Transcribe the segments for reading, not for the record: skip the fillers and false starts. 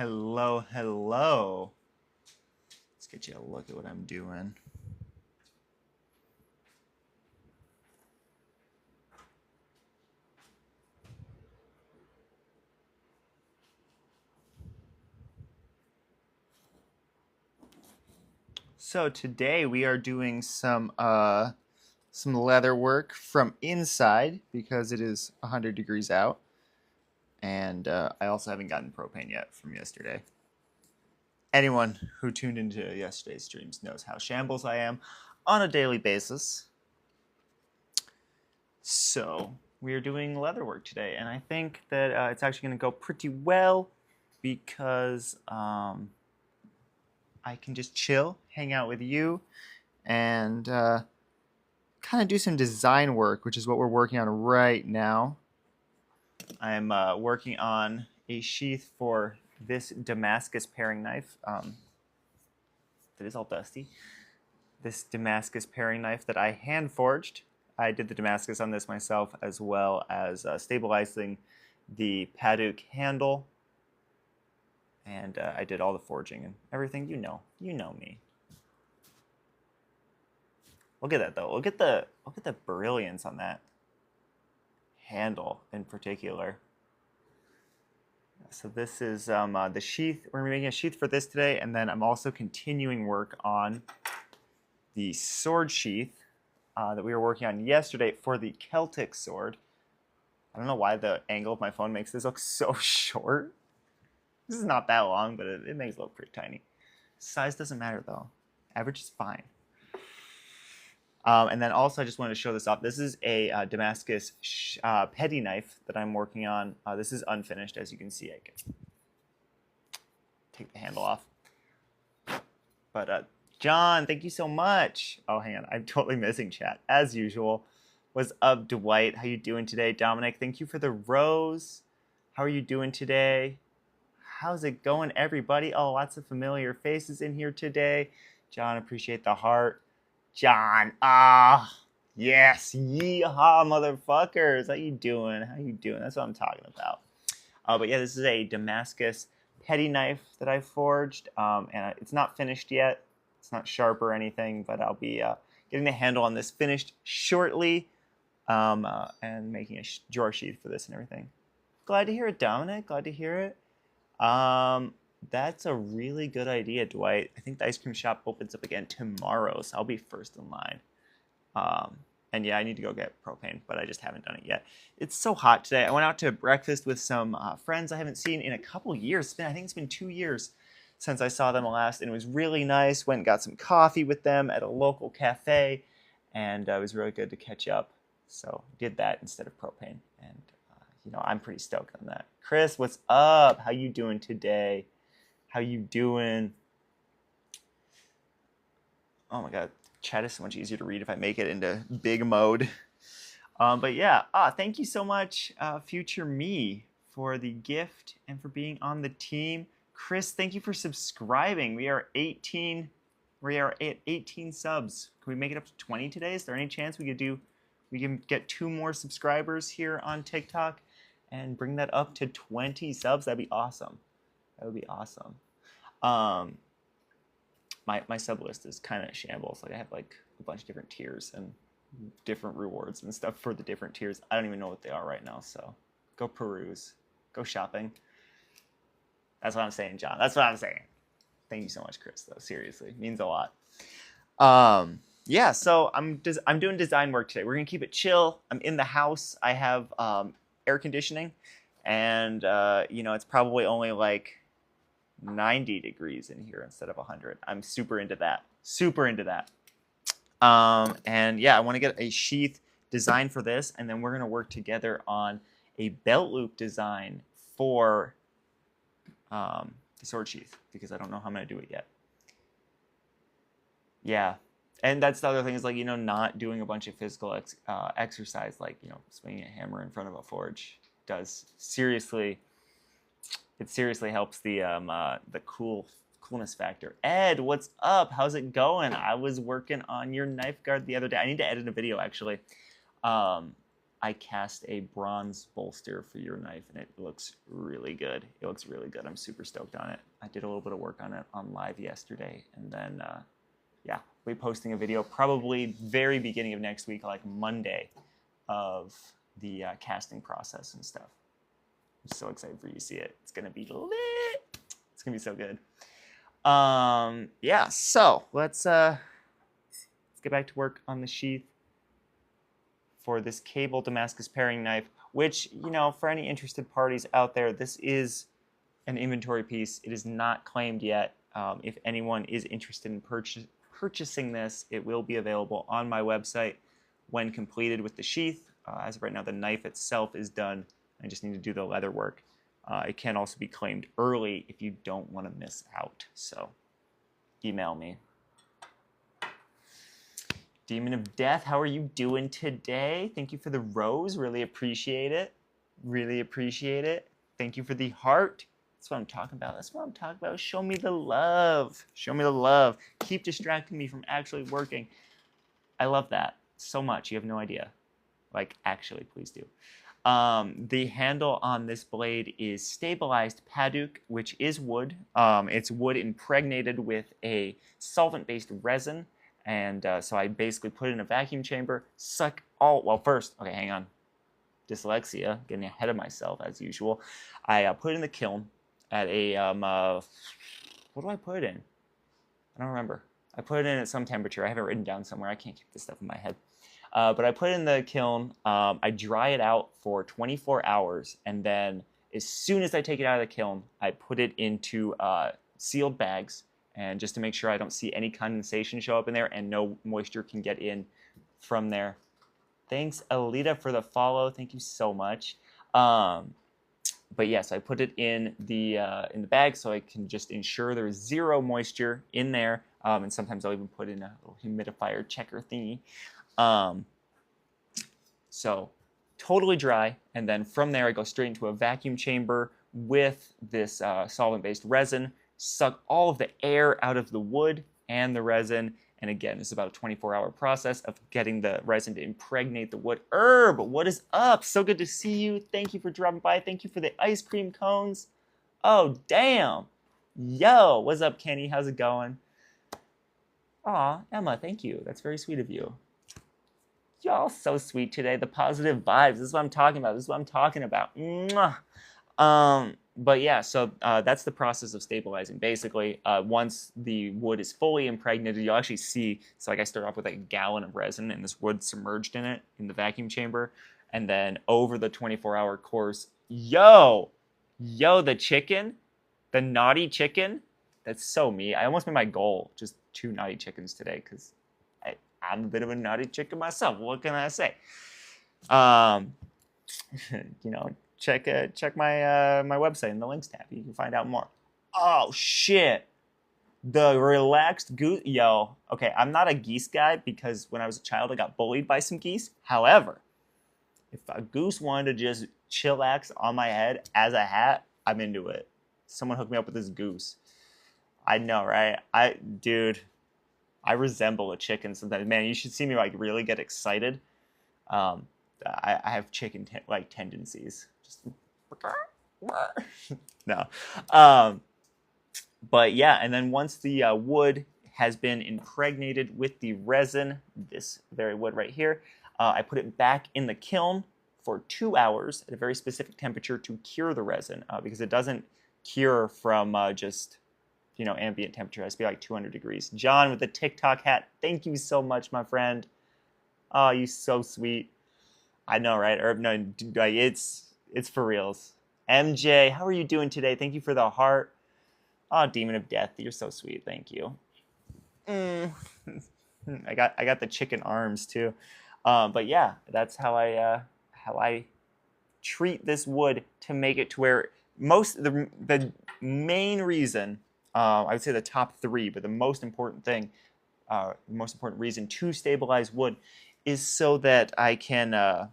Hello, hello. Let's get you a look at what I'm doing. So today we are doing some leather work from inside because it is 100 degrees out. And I also haven't gotten propane yet from yesterday. Anyone who tuned into yesterday's streams knows how shambles I am on a daily basis. So we are doing leather work today, and I think that it's actually going to go pretty well because I can just chill, hang out with you, and kind of do some design work, which is what we're working on right now. I'm working on a sheath for this Damascus paring knife that is all dusty. This Damascus paring knife that I hand forged. I did the Damascus on this myself, as well as stabilizing the Paduk handle. And I did all the forging and everything. You know me. Look at that though. Look at the brilliance on that handle in particular. So this is the sheath. We're making a sheath for this today, and then I'm also continuing work on the sword sheath that we were working on yesterday for the Celtic sword. I don't know why the angle of my phone makes this look so short. This is not that long, but it makes it look pretty tiny. Size doesn't matter though. Average is fine. And then also I just wanted to show this off. This is a Damascus petty knife that I'm working on. This is unfinished, as you can see. I can take the handle off. But John, thank you so much. Oh, hang on. I'm totally missing chat, as usual. What's up, Dwight? How you doing today? Dominic, thank you for the rose. How are you doing today? How's it going, everybody? Oh, lots of familiar faces in here today. John, appreciate the heart. John, yes, yeehaw, motherfuckers. How you doing? How you doing? That's what I'm talking about. But yeah, this is a Damascus petty knife that I forged, and it's not finished yet. It's not sharp or anything, but I'll be getting the handle on this finished shortly, and making a drawer sheath for this and everything. Glad to hear it, Dominic. Glad to hear it. That's a really good idea, Dwight. I think the ice cream shop opens up again tomorrow, so I'll be first in line. And yeah, I need to go get propane, but I just haven't done it yet. It's so hot today. I went out to breakfast with some friends I haven't seen in a couple years. I think it's been 2 years since I saw them last, and it was really nice. Went and got some coffee with them at a local cafe, and it was really good to catch up. So did that instead of propane, and I'm pretty stoked on that. Chris, what's up? How you doing today? How you doing? Oh my God, chat is so much easier to read if I make it into big mode. But yeah, thank you so much, future me, for the gift and for being on the team. Chris, thank you for subscribing. We are at 18 subs. Can we make it up to 20 today? Is there any chance we can get 2 more subscribers here on TikTok and bring that up to 20 subs? That'd be awesome. That would be awesome. My sub list is kind of shambles. Like I have like a bunch of different tiers and different rewards and stuff for the different tiers. I don't even know what they are right now. So go peruse, go shopping. That's what I'm saying, John. That's what I'm saying. Thank you so much, Chris. Though seriously, it means a lot. Yeah. So I'm doing design work today. We're gonna keep it chill. I'm in the house. I have air conditioning, and it's probably only like 90 degrees in here instead of 100. I'm super into that. And yeah, I want to get a sheath design for this, and then we're going to work together on a belt loop design for the sword sheath, because I don't know how I'm going to do it yet. Yeah. And that's the other thing is not doing a bunch of physical exercise, like, swinging a hammer in front of a forge it seriously helps the coolness factor. Ed, what's up? How's it going? I was working on your knife guard the other day. I need to edit a video actually. I cast a bronze bolster for your knife, and it looks really good. It looks really good. I'm super stoked on it. I did a little bit of work on it on live yesterday, and then, yeah, we'll be posting a video probably very beginning of next week, like Monday, of the casting process and stuff. I'm so excited for you to see it. It's going to be lit. It's going to be so good. Yeah, so let's get back to work on the sheath for this cable Damascus paring knife, which, you know, for any interested parties out there, this is an inventory piece. It is not claimed yet. If anyone is interested in purchasing this, it will be available on my website when completed with the sheath. As of right now, the knife itself is done. I just need to do the leather work. It can also be claimed early if you don't want to miss out. So email me. Demon of Death, how are you doing today? Thank you for the rose. Really appreciate it. Really appreciate it. Thank you for the heart. That's what I'm talking about. That's what I'm talking about. Show me the love. Show me the love. Keep distracting me from actually working. I love that so much. You have no idea. Like, actually, please do. The handle on this blade is stabilized paddock, which is wood. It's wood impregnated with a solvent-based resin. And so I basically put it in a vacuum chamber, suck all, well, first, okay, hang on. Dyslexia, getting ahead of myself as usual. I put it in the kiln at a, what do I put it in? I don't remember. I put it in at some temperature. I have it written down somewhere. I can't keep this stuff in my head. But I put it in the kiln. I dry it out for 24 hours. And then as soon as I take it out of the kiln, I put it into sealed bags. And just to make sure I don't see any condensation show up in there and no moisture can get in from there. Thanks, Alita, for the follow. Thank you so much. But yes, I put it in the bag so I can just ensure there's zero moisture in there. And sometimes I'll even put in a little humidifier checker thingy. So totally dry. And then from there, I go straight into a vacuum chamber with this solvent-based resin. Suck all of the air out of the wood and the resin. And again, it's about a 24-hour process of getting the resin to impregnate the wood. Herb, what is up? So good to see you. Thank you for dropping by. Thank you for the ice cream cones. Oh, damn. Yo, what's up, Kenny? How's it going? Aw, Emma, thank you. That's very sweet of you. Y'all so sweet today. The positive vibes. This is what I'm talking about. This is what I'm talking about. Mwah. But yeah, so that's the process of stabilizing. Basically, once the wood is fully impregnated, you'll actually see, so like I start off with like a gallon of resin and this wood submerged in it in the vacuum chamber. And then over the 24-hour course, yo, the chicken, the naughty chicken, that's so me. I almost made my goal, just 2 naughty chickens today because I'm a bit of a naughty chicken myself. What can I say? You know, check my my website in the links tab. You can find out more. Oh shit! The relaxed goose. Yo, okay, I'm not a geese guy because when I was a child I got bullied by some geese. However, if a goose wanted to just chillax on my head as a hat, I'm into it. Someone hooked me up with this goose. I know, right? Dude, I resemble a chicken sometimes. Man, you should see me like really get excited. I have chicken like tendencies. Just no. But yeah, and then once the wood has been impregnated with the resin, this very wood right here, I put it back in the kiln for 2 hours at a very specific temperature to cure the resin because it doesn't cure from just, you know, ambient temperature. It has to be like 200 degrees. John with the TikTok hat, thank you so much, my friend. Oh, you so sweet. I know, right? Herb, no, like it's for reals. MJ, how are you doing today? Thank you for the heart. Oh, Demon of Death, you're so sweet. Thank you. I got the chicken arms too. But yeah, that's how I treat this wood to make it to where the main reason, I would say the top 3, but the most important thing, the most important reason to stabilize wood is so that I can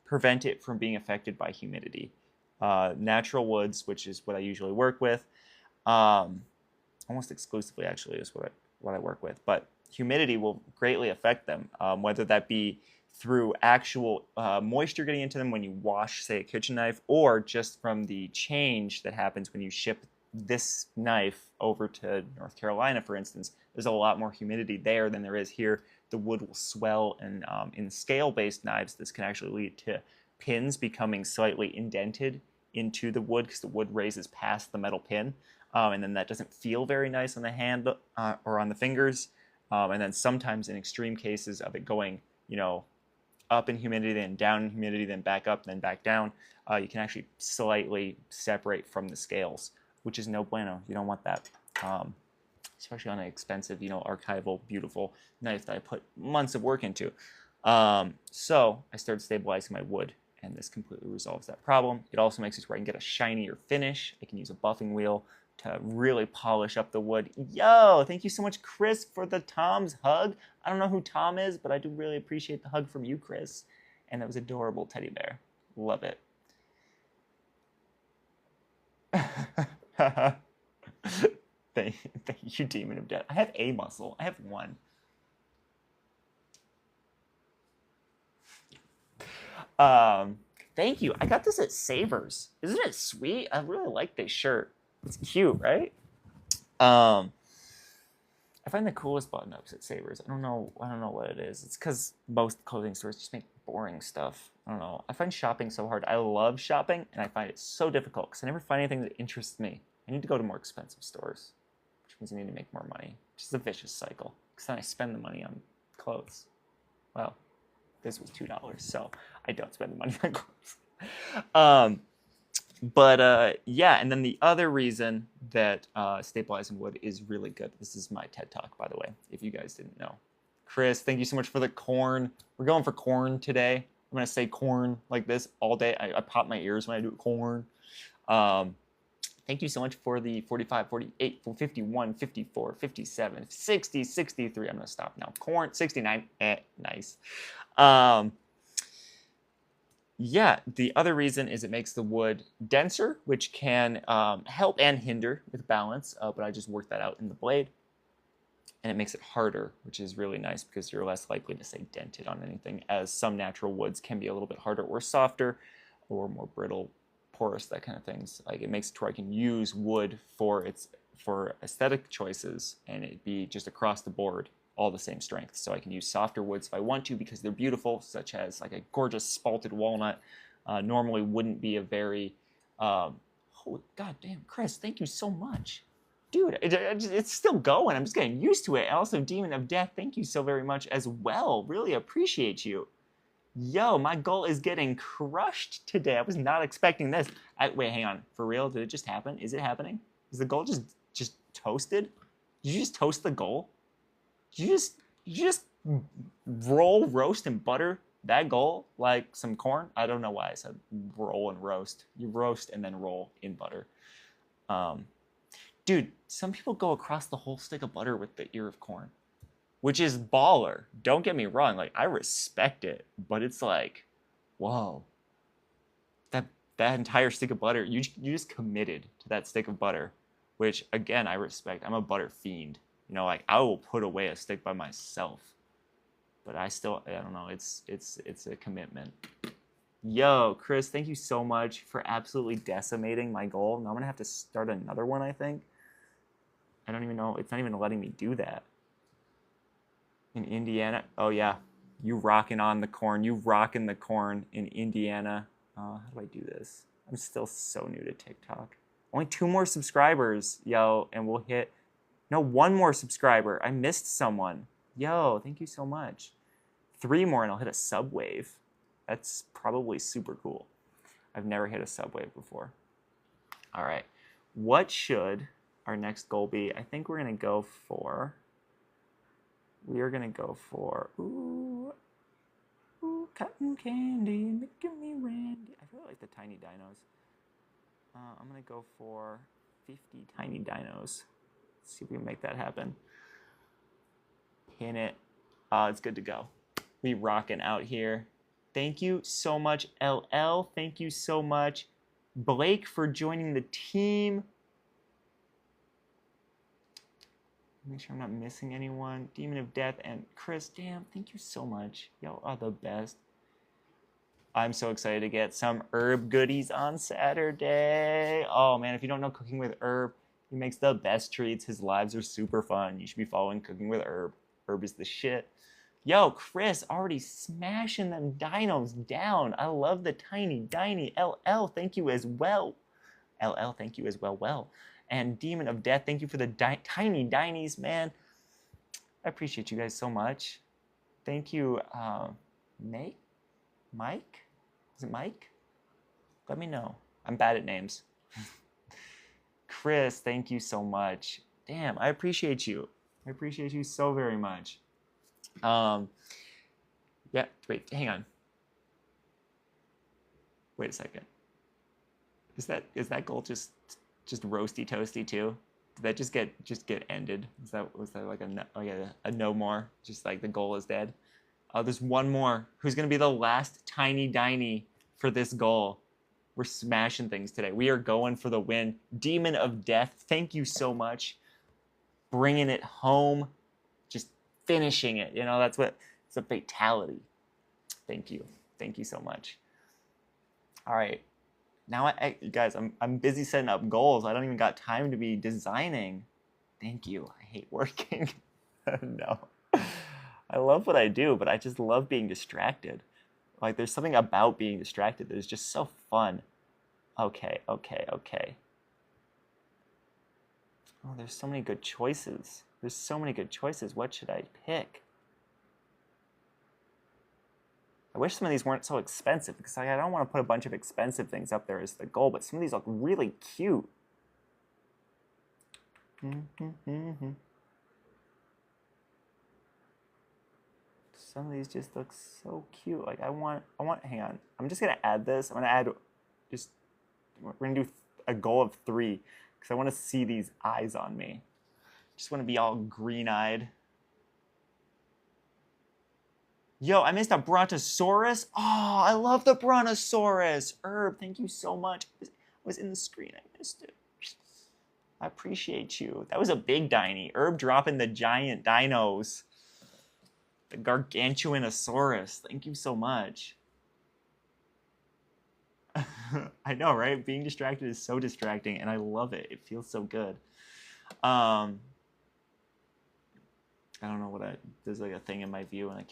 prevent it from being affected by humidity. Natural woods, which is what I usually work with, almost exclusively actually is what I work with, but humidity will greatly affect them, whether that be through actual moisture getting into them when you wash, say, a kitchen knife, or just from the change that happens when you ship this knife over to North Carolina, for instance. There's a lot more humidity there than there is here. The wood will swell, and in scale-based knives, this can actually lead to pins becoming slightly indented into the wood because the wood raises past the metal pin, and then that doesn't feel very nice on the hand or on the fingers. And then sometimes in extreme cases of it going, up in humidity, then down in humidity, then back up, then back down, you can actually slightly separate from the scales, which is no bueno. You don't want that, especially on an expensive, archival, beautiful knife that I put months of work into. So I started stabilizing my wood, and this completely resolves that problem. It also makes it where I can get a shinier finish. I can use a buffing wheel to really polish up the wood. Yo, thank you so much, Chris, for the Tom's hug. I don't know who Tom is, but I do really appreciate the hug from you, Chris. And that was adorable teddy bear. Love it. Thank you, Demon of Death. I have a muscle. I have one. Thank you. I got this at Savers. Isn't it sweet? I really like this shirt. It's cute, right? I find the coolest button-ups at Savers. I don't know what it is. It's because most clothing stores just make boring stuff. I don't know. I find shopping so hard. I love shopping, and I find it so difficult because I never find anything that interests me. I need to go to more expensive stores, which means I need to make more money, which is a vicious cycle because then I spend the money on clothes. Well, this was $2, so I don't spend the money on clothes. Yeah, and then the other reason that stabilizing wood is really good. This is my TED Talk, by the way, if you guys didn't know. Chris, thank you so much for the corn. We're going for corn today. I'm going to say corn like this all day. I pop my ears when I do corn. Thank you so much for the 45, 48, 51, 54, 57, 60, 63. I'm going to stop now. Corn, 69. Nice. Yeah, the other reason is it makes the wood denser, which can help and hinder with balance, but I just worked that out in the blade. And it makes it harder, which is really nice because you're less likely to say dented on anything, as some natural woods can be a little bit harder or softer or more brittle, porous, that kind of things. Like, it makes it to where I can use wood for aesthetic choices and it be just across the board all the same strength. So I can use softer woods if I want to because they're beautiful, such as like a gorgeous spalted walnut. Normally wouldn't be a very, oh, god damn, Chris, thank you so much. Dude, it's still going. I'm just getting used to it. And also, Demon of Death, thank you so very much as well. Really appreciate you. Yo, my goal is getting crushed today. I was not expecting this. Wait, hang on. For real? Did it just happen? Is it happening? Is the goal just toasted? Did you just toast the goal? Did you just roll, roast, and butter that goal like some corn? I don't know why I said roll and roast. You roast and then roll in butter. Dude, some people go across the whole stick of butter with the ear of corn, which is baller. Don't get me wrong. Like, I respect it, but it's like, whoa. That entire stick of butter, you just committed to that stick of butter, which, again, I respect. I'm a butter fiend. Like, I will put away a stick by myself, but I don't know. It's a commitment. Yo, Chris, thank you so much for absolutely decimating my goal. Now I'm gonna have to start another one, I think. I don't even know. It's not even letting me do that. In Indiana, oh yeah, you rocking on the corn. You rocking the corn in Indiana. How do I do this? I'm still so new to TikTok. Only 2 more subscribers, yo, and we'll hit. No, 1 more subscriber. I missed someone. Yo, thank you so much. 3 more and I'll hit a sub wave. That's probably super cool. I've never hit a sub wave before. All right. What should our next goal be? I think we're going to go for... Ooh, cotton candy, making me randy. I really like the tiny dinos. I'm going to go for 50 tiny dinos. See if we can make that happen. Pin it. It's good to go. We rocking out here. Thank you so much, LL. Thank you so much, Blake, for joining the team. Make sure I'm not missing anyone. Demon of Death and Chris, damn, thank you so much. Y'all are the best. I'm so excited to get some herb goodies on Saturday. Oh man, if you don't know Cooking with Herb, he makes the best treats. His lives are super fun. You should be following Cooking with Herb. Herb is the shit. Yo, Chris, already smashing them dinos down. I love the tiny. LL, thank you as well. LL, thank you as well. And Demon of Death, thank you for the tiny dinies, man. I appreciate you guys so much. Thank you, Mike? Is it Mike? Let me know. I'm bad at names. Chris, thank you so much. Damn, I appreciate you. I appreciate you so very much. Yeah, wait, hang on. Wait a second. Is that goal just roasty toasty too? Did that just get ended? Was that like a no more? Just like the goal is dead? Oh, there's one more. Who's gonna be the last tiny diny for this goal? We're smashing things today. We are going for the win. Demon of Death, thank you so much. Bringing it home, just finishing it. You know, it's a fatality. Thank you so much. All right, now guys, I'm busy setting up goals. I don't even got time to be designing. Thank you. I hate working. No, I love what I do, but I just love being distracted. Like, there's something about being distracted that is just so fun. Okay. Oh, there's so many good choices. What should I pick? I wish some of these weren't so expensive, because I don't want to put a bunch of expensive things up there as the goal, but some of these look really cute. Some of these just look so cute. Like, hang on. I'm just gonna add this. We're gonna do a goal of 3, because I want to see these eyes on me. Just want to be all green-eyed. Yo, I missed a Brontosaurus. Oh, I love the Brontosaurus. Herb, thank you so much. I was in the screen. I missed it. I appreciate you. That was a big diny. Herb dropping the giant dinos. The Gargantuanosaurus. Thank you so much. I know, right? Being distracted is so distracting, and I love it. It feels so good. I don't know there's like a thing in my view, and I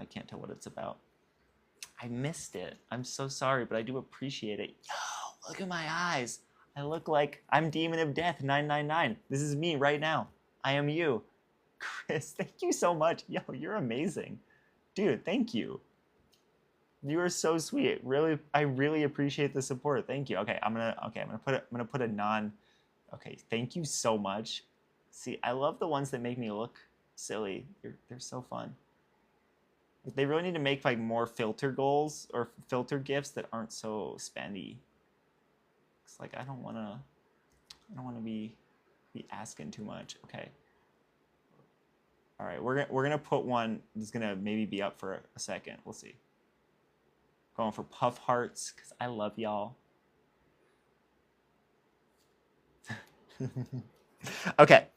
can't tell what it's about. I missed it. I'm so sorry, but I do appreciate it. Yo, look at my eyes. I look like I'm Demon of Death 999. This is me right now. I am you. Chris, thank you so much. Yo, you're amazing. Dude, thank you. You are so sweet. Really, I really appreciate the support. Thank you. Okay, I'm gonna put a non. Okay, thank you so much. See, I love the ones that make me look silly. They're so fun. They really need to make like more filter goals or filter gifts that aren't so spendy. It's like I don't wanna be asking too much. Okay. All right, we're gonna put one that's gonna maybe be up for a second. We'll see. Going for puff hearts, because I love y'all. Okay,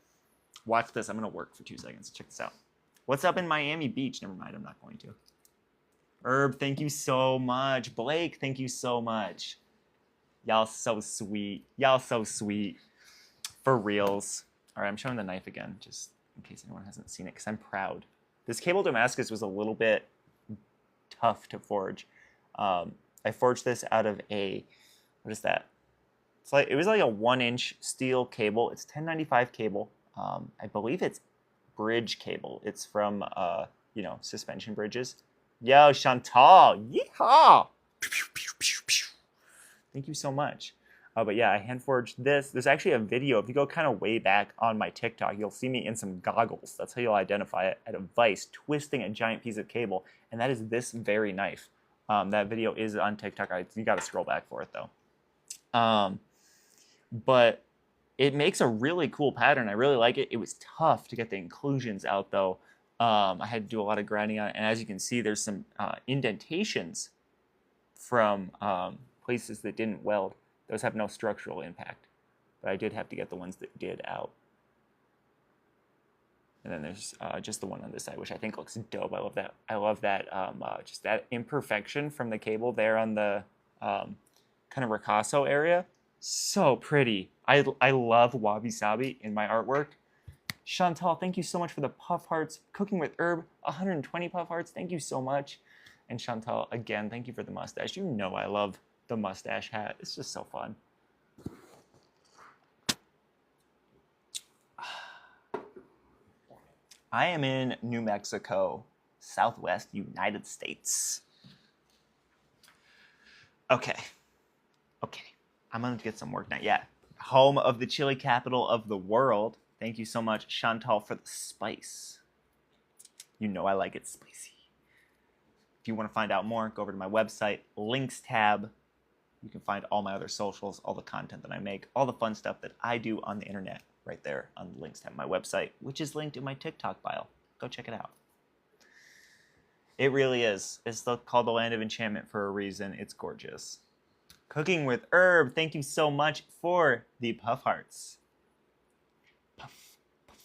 watch this. I'm going to work for 2 seconds. Check this out. What's up in Miami Beach? Never mind, I'm not going to. Herb, thank you so much. Blake, thank you so much. Y'all so sweet. Y'all so sweet. For reals. All right, I'm showing the knife again, just in case anyone hasn't seen it, because I'm proud. This cable Damascus was a little bit tough to forge. I forged this out of what is that? It was like a 1-inch steel cable. It's 1095 cable. I believe it's bridge cable. It's from, suspension bridges. Yo, Chantal, yeehaw! Thank you so much. But yeah, I hand forged this. There's actually a video. If you go kind of way back on my TikTok, you'll see me in some goggles. That's how you'll identify it. At a vise, twisting a giant piece of cable, and that is this very knife. That video is on TikTok. You got to scroll back for it though. But it makes a really cool pattern. I really like it. It was tough to get the inclusions out though. I had to do a lot of grinding on it, and as you can see, there's some indentations from places that didn't weld. Those have no structural impact, but I did have to get the ones that did out. And then there's just the one on this side, which I think looks dope. I love that. I love that, just that imperfection from the cable there on the kind of ricasso area. So pretty. I love wabi-sabi in my artwork. Chantal, thank you so much for the puff hearts. Cooking with Herb, 120 puff hearts. Thank you so much. And Chantal, again, thank you for the mustache. You know I love the mustache hat. It's just so fun. I am in New Mexico, Southwest United States. Okay. I'm gonna get some work done. Yeah. Home of the chili capital of the world. Thank you so much, Chantal, for the spice. You know I like it spicy. If you want to find out more, go over to my website, links tab. You can find all my other socials, all the content that I make, all the fun stuff that I do on the internet right there on the links tab, my website, which is linked in my TikTok bio. Go check it out. It really is. It's called the Land of Enchantment for a reason. It's gorgeous. Cooking with Herb, thank you so much for the puff hearts. Puff, puff, puff,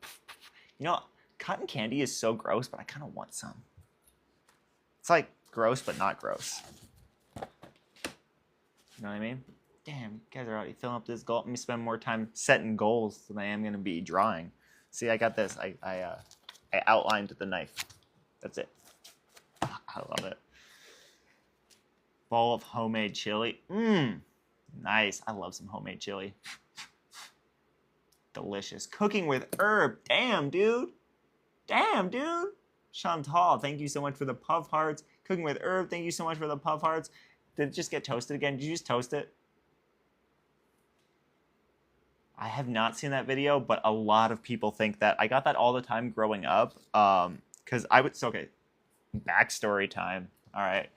puff, puff. You know, cotton candy is so gross, but I kind of want some. It's like gross, but not gross. You know what I mean? Damn, you guys are already filling up this goal. Let me spend more time setting goals than I am going to be drawing. See, I got this. I outlined the knife. That's it. I love it. Bowl of homemade chili. Nice. I love some homemade chili. Delicious. Cooking with Herb. Damn, dude. Chantal, thank you so much for the puff hearts. Cooking with Herb, thank you so much for the puff hearts. Did it just get toasted again? Did you just toast it? I have not seen that video, but a lot of people think that. I got that all the time growing up. Because I would, so okay, backstory time. All right.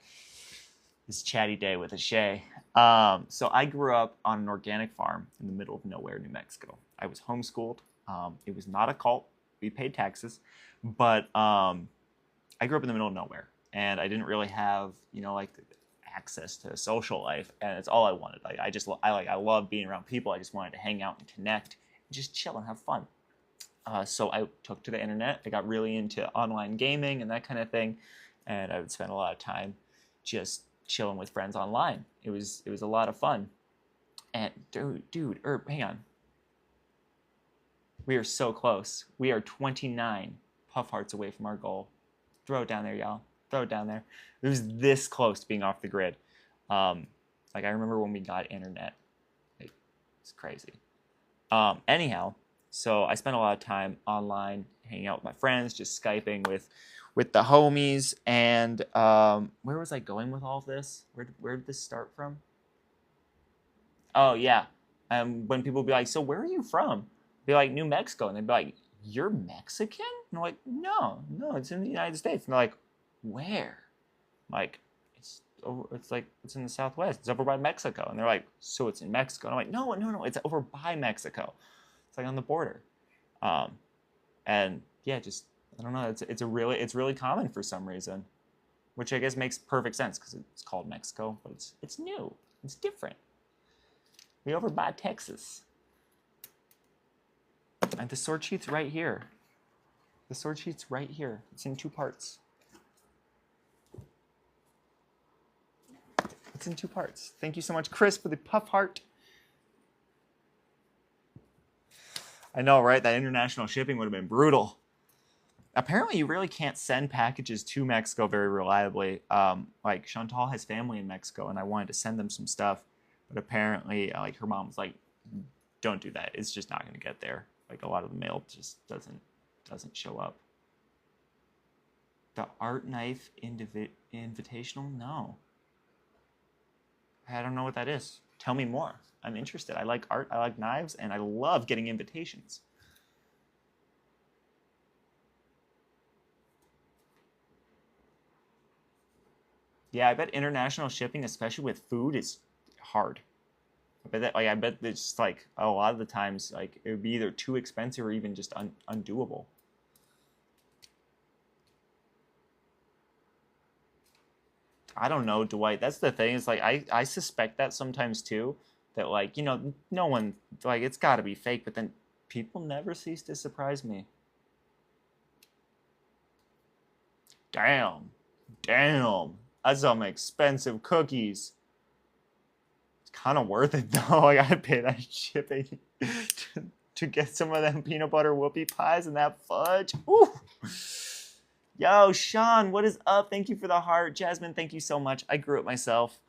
This chatty day with Ashe. So I grew up on an organic farm in the middle of nowhere, New Mexico. I was homeschooled. It was not a cult. We paid taxes. But I grew up in the middle of nowhere. And I didn't really have, you know, like access to social life, and it's all I wanted. Like I love being around people. I just wanted to hang out and connect, and just chill and have fun. So I took to the internet. I got really into online gaming and that kind of thing, and I would spend a lot of time just chilling with friends online. It was a lot of fun. And dude, Herb, hang on. We are so close. We are 29 puff hearts away from our goal. Throw it down there, y'all. Throw it down there. It was this close to being off the grid. Like I remember when we got internet. It's crazy. Anyhow, so I spent a lot of time online, hanging out with my friends, just Skyping with the homies. And where was I going with all of this? Where did this start from? Oh yeah. When people would be like, "So where are you from?" I'd be like, "New Mexico," and they'd be like, "You're Mexican?" And I'm like, "No, it's in the United States." And they're like, "Where?" I'm like, it's in the Southwest. It's over by Mexico. And they're like, "So it's in Mexico?" And I'm like, no, it's over by Mexico. It's like on the border. And yeah, just I don't know. It's really common for some reason, which I guess makes perfect sense because it's called Mexico, but it's new. It's different. We over by Texas. And the sword sheath's right here. The sword sheath's right here. It's in 2 parts. It's in 2 parts. Thank you so much, Chris, for the puff heart. I know, right? That international shipping would have been brutal. Apparently, you really can't send packages to Mexico very reliably. Like, Chantal has family in Mexico, and I wanted to send them some stuff. But apparently, like, her mom was like, "Don't do that. It's just not going to get there." Like, a lot of the mail just doesn't show up. The art knife invitational? No. I don't know what that is. Tell me more. I'm interested. I like art, I like knives, and I love getting invitations. Yeah, I bet international shipping, especially with food, is hard. I bet it's like a lot of the times, like it would be either too expensive or even just undoable. I don't know, Dwight. That's the thing. It's like I suspect that sometimes too. That like, you know, no one, like, it's got to be fake. But then people never cease to surprise me. Damn. Damn. That's some expensive cookies. It's kind of worth it though. I gotta pay that shipping to get some of them peanut butter whoopie pies and that fudge. Ooh. Yo, Sean, what is up? Thank you for the heart. Jasmine, thank you so much. I grew it myself.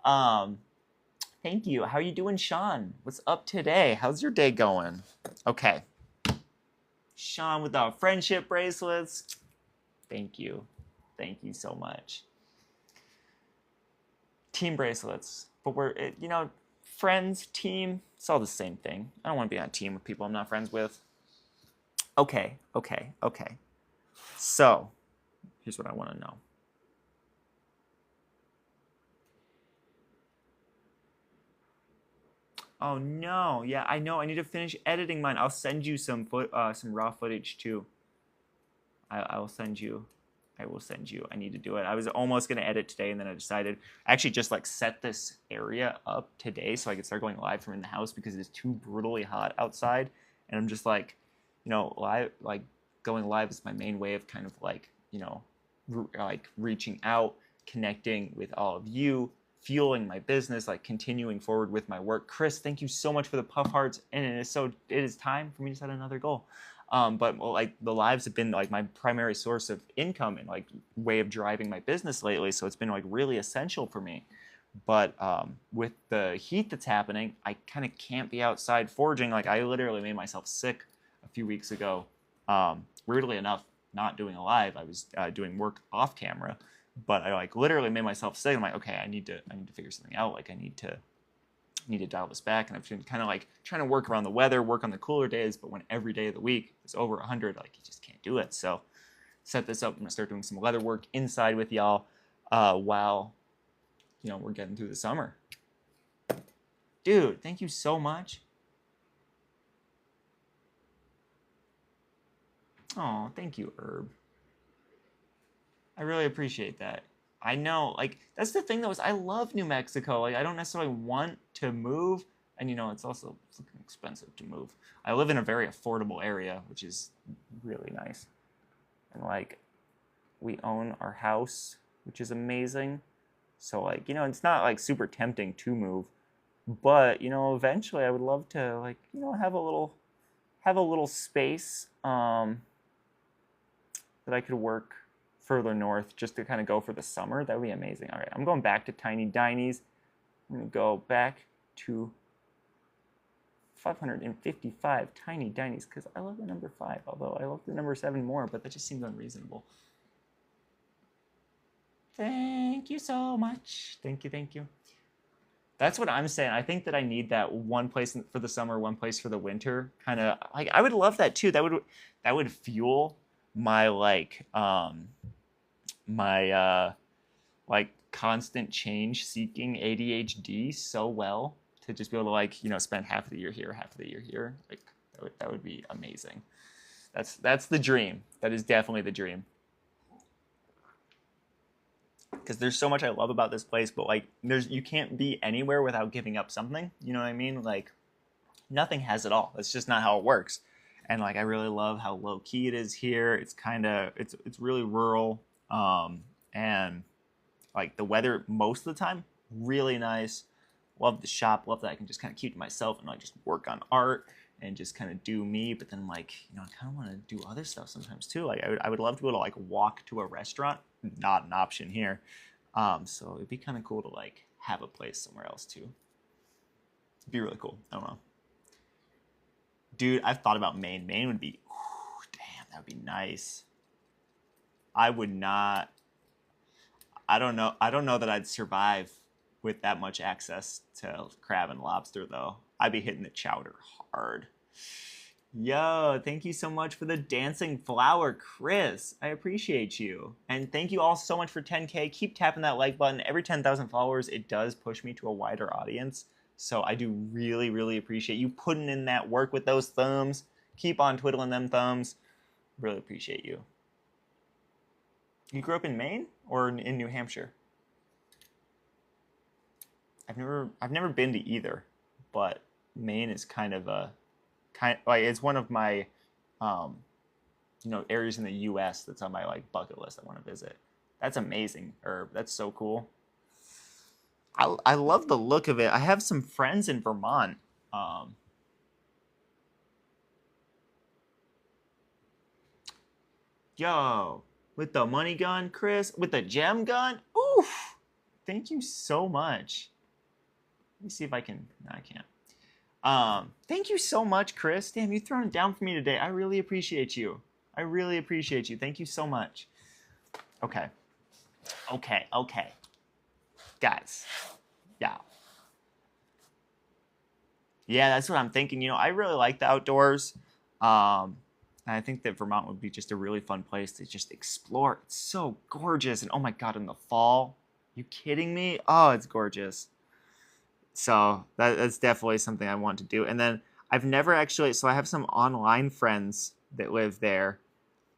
Thank you. How are you doing, Sean? What's up today? How's your day going? Okay. Sean with our friendship bracelets. Thank you. Thank you so much. Team bracelets. But we're, you know, friends, team, it's all the same thing. I don't want to be on a team with people I'm not friends with. Okay. So, here's what I want to know. Oh no, yeah, I know. I need to finish editing mine. I'll send you some raw footage too. I will send you. I will send you. I need to do it. I was almost gonna edit today, and then I decided I actually just like set this area up today so I could start going live from in the house because it is too brutally hot outside, and I'm just like, you know, going live is my main way of kind of like, you know, like reaching out, connecting with all of you, fueling my business, like continuing forward with my work. Chris, thank you so much for the puff hearts, and it is time for me to set another goal. But like the lives have been like my primary source of income and like way of driving my business lately, so it's been like really essential for me. But with the heat that's happening, I kind of can't be outside foraging. Like I literally made myself sick a few weeks ago. Weirdly enough, not doing a live, I was doing work off camera. But I like literally made myself sick. I'm like, okay, I need to figure something out. Like I need to dial this back. And I've been kind of like trying to work around the weather, work on the cooler days. But when every day of the week is over 100, like you just can't do it. So set this up. I'm gonna start doing some leather work inside with y'all while, you know, we're getting through the summer. Dude, thank you so much. Oh, thank you, Herb. I really appreciate that. I know, like, that's the thing though, is I love New Mexico. Like, I don't necessarily want to move, and you know, it's also fucking expensive to move. I live in a very affordable area, which is really nice. And like, we own our house, which is amazing. So like, you know, it's not like super tempting to move, but you know, eventually I would love to like, you know, have a little space that I could work further north just to kind of go for the summer. That would be amazing. All right, I'm going back to Tiny Dinies. I'm going to go back to 555 Tiny Dinies because I love the number 5, although I love the number 7 more, but that just seems unreasonable. Thank you so much. Thank you. That's what I'm saying. I think that I need that one place for the summer, one place for the winter. Kind of like I would love that too. That would fuel my like like constant change seeking ADHD so well to just be able to like, you know, spend half of the year here, half of the year here. Like that would be amazing. That's the dream. That is definitely the dream. Because there's so much I love about this place, but like you can't be anywhere without giving up something. You know what I mean? Like nothing has it all. That's just not how it works. And like I really love how low key it is here. It's kind of it's really rural, and like the weather most of the time really nice. Love the shop. Love that I can just kind of keep to myself and like just work on art and just kind of do me. But then like, you know, I kind of want to do other stuff sometimes too. Like I would love to be able to like walk to a restaurant. Not an option here. So it'd be kind of cool to like have a place somewhere else too. It'd be really cool. I don't know. Dude, I've thought about Maine. Maine would be, damn, that would be nice. I would not, I don't know that I'd survive with that much access to crab and lobster though. I'd be hitting the chowder hard. Yo, thank you so much for the dancing flower, Chris. I appreciate you. And thank you all so much for 10K. Keep tapping that like button. Every 10,000 followers, it does push me to a wider audience. So I do really, really appreciate you putting in that work with those thumbs. Keep on twiddling them thumbs. Really appreciate you. You grew up in Maine or in New Hampshire? I've never been to either, but Maine is kind of like it's one of my areas in the U.S. that's on my like bucket list I want to visit. That's amazing, or that's so cool. I love the look of it. I have some friends in Vermont. Yo, with the money gun, Chris, with the gem gun. Oof! Thank you so much. Let me see if I can. No, I can't. Thank you so much, Chris. Damn, you thrown it down for me today. I really appreciate you. I really appreciate you. Thank you so much. Okay. Guys. Yeah. Yeah, that's what I'm thinking. I really like the outdoors. And I think that Vermont would be just a really fun place to just explore. It's so gorgeous. And oh my God, in the fall, you kidding me? Oh, it's gorgeous. So that's definitely something I want to do. And then I've never actually, so I have some online friends that live there.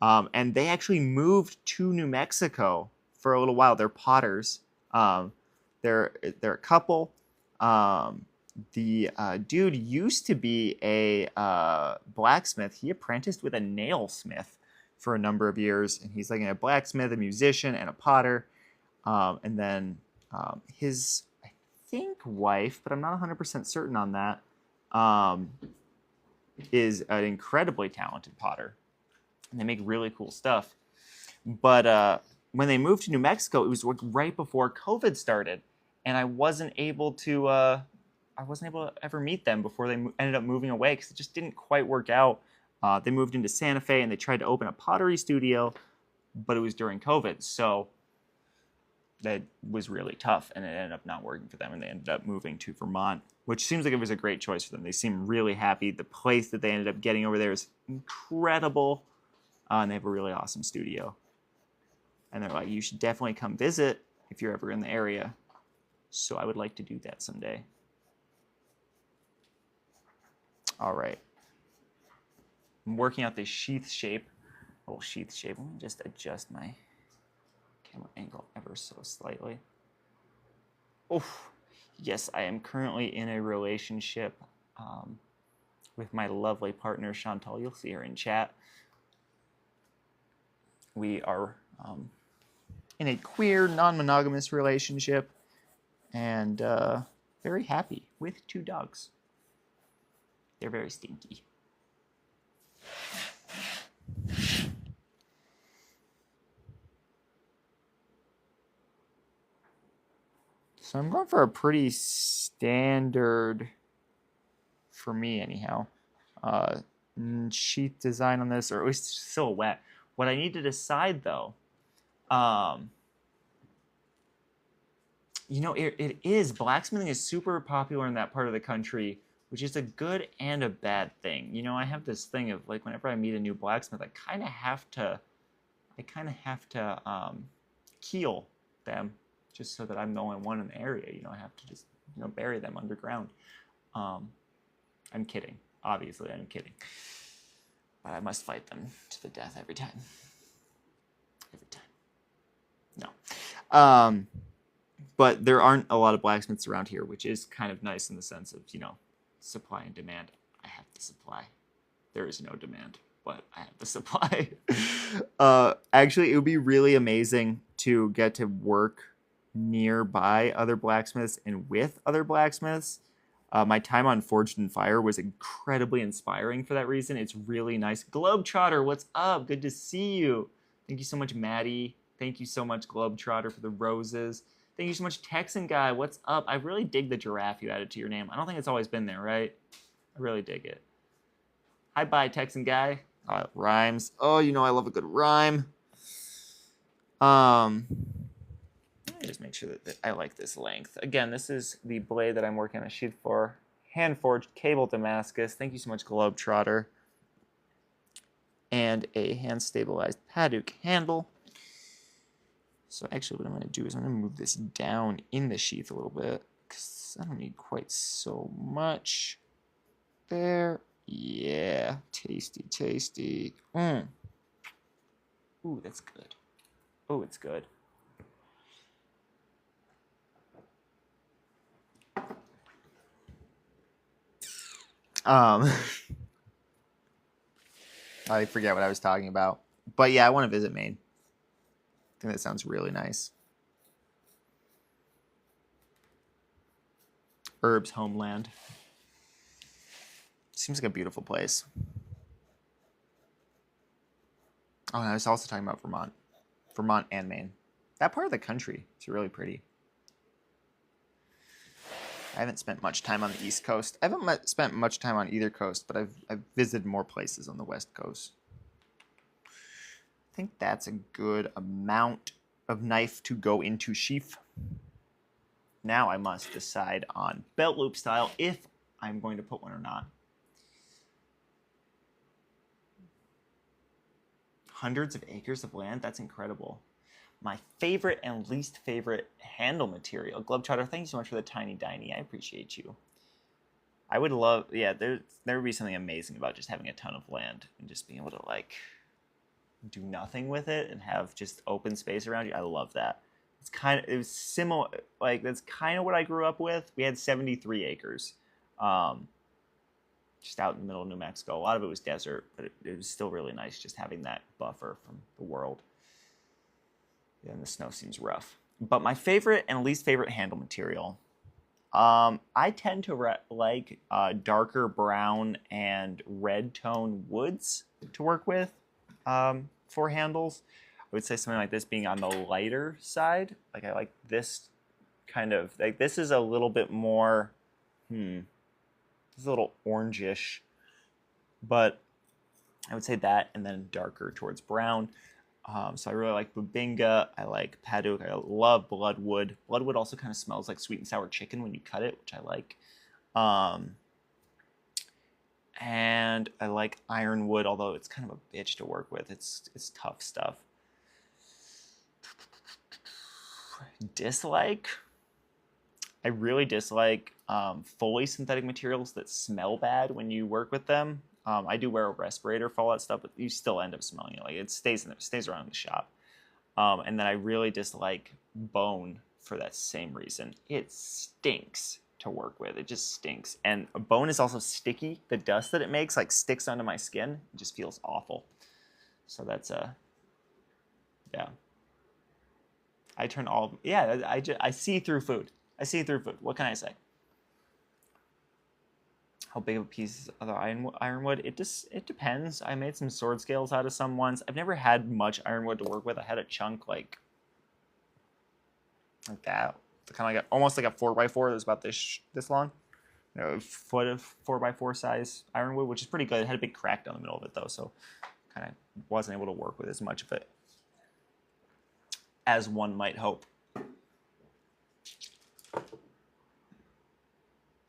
And they actually moved to New Mexico for a little while. They're potters. They're a couple. The dude used to be a blacksmith. He apprenticed with a nailsmith for a number of years, and he's like a blacksmith, a musician, and a potter. And then his, I think, wife, but I'm not 100% certain on that, is an incredibly talented potter, and they make really cool stuff. But when they moved to New Mexico, it was right before COVID started, and I wasn't able to ever meet them before they ended up moving away because it just didn't quite work out. They moved into Santa Fe and they tried to open a pottery studio, but it was during COVID, so that was really tough, and it ended up not working for them, and they ended up moving to Vermont, which seems like it was a great choice for them. They seem really happy. The place that they ended up getting over there is incredible, and they have a really awesome studio. And they're like, you should definitely come visit if you're ever in the area. So I would like to do that someday. All right. I'm working out this sheath shape. Little sheath shape. Let me just adjust my camera angle ever so slightly. Oh, yes, I am currently in a relationship with my lovely partner, Chantal. You'll see her in chat. We are in a queer, non-monogamous relationship and very happy with 2 dogs. They're very stinky. So I'm going for a pretty standard, for me anyhow, sheath design on this, or at least silhouette. What I need to decide though, it is, blacksmithing is super popular in that part of the country, which is a good and a bad thing. I have this thing of like whenever I meet a new blacksmith, I kind of have to keel them just so that I'm the only one in the area. I have to just bury them underground. I'm kidding. Obviously, I'm kidding. But I must fight them to the death every time. Every time. No. But there aren't a lot of blacksmiths around here, which is kind of nice in the sense of, supply and demand. I have the supply. There is no demand, but I have the supply. Actually, it would be really amazing to get to work nearby other blacksmiths and with other blacksmiths. My time on Forged in Fire was incredibly inspiring for that reason. It's really nice. Globetrotter, what's up? Good to see you. Thank you so much, Maddie. Thank you so much, Globetrotter, for the roses. Thank you so much, Texan Guy. What's up? I really dig the giraffe you added to your name. I don't think it's always been there, right? I really dig it. Hi, bye, Texan Guy. Rhymes. Oh, I love a good rhyme. Let me just make sure that I like this length. Again, this is the blade that I'm working on a sheath for. Hand-forged cable Damascus. Thank you so much, Globetrotter. And a hand-stabilized Paduk handle. So actually what I'm going to do is I'm going to move this down in the sheath a little bit because I don't need quite so much. There. Yeah. Tasty, tasty. Ooh, that's good. Oh, it's good. I forget what I was talking about. But yeah, I want to visit Maine. I think that sounds really nice. Herb's homeland. Seems like a beautiful place. Oh, and I was also talking about Vermont. Vermont and Maine. That part of the country is really pretty. I haven't spent much time on the East Coast. I haven't spent much time on either coast, but I've visited more places on the West Coast. I think that's a good amount of knife to go into sheath. Now I must decide on belt loop style if I'm going to put one or not. Hundreds of acres of land? That's incredible. My favorite and least favorite handle material. Globetrotter, thank you so much for the tiny diny. I appreciate you. I would love, yeah, there would be something amazing about just having a ton of land and just being able to, like, do nothing with it and have just open space around you. I love that. It was similar, like, that's kind of what I grew up with. We had 73 acres. Just out in the middle of New Mexico. A lot of it was desert, but it was still really nice just having that buffer from the world. Yeah, and the snow seems rough. But my favorite and least favorite handle material, I tend to like darker brown and red tone woods to work with for handles. I would say something like this being on the lighter side. Like I like this kind of, like this is a little bit more, this is a little orangish, but I would say that and then darker towards brown. So I really like Bubinga. I like Paduk. I love Bloodwood. Bloodwood also kind of smells like sweet and sour chicken when you cut it, which I like. And I like Ironwood, although it's kind of a bitch to work with. It's tough stuff. Dislike? I really dislike fully synthetic materials that smell bad when you work with them. I do wear a respirator for all that stuff, but you still end up smelling it. Like it stays around in the shop. And then I really dislike bone for that same reason. It stinks to work with. It just stinks. And bone is also sticky. The dust that it makes like sticks onto my skin. It just feels awful. So that's yeah. I see through food. I see through food. What can I say? How big of a piece of the ironwood? It depends. I made some sword scales out of some ones. I've never had much ironwood to work with. I had a chunk like that, kind of like almost like a 4x4 that was about this long. You know, a foot of 4x4 size ironwood, which is pretty good. It had a big crack down the middle of it though, so kind of wasn't able to work with as much of it as one might hope.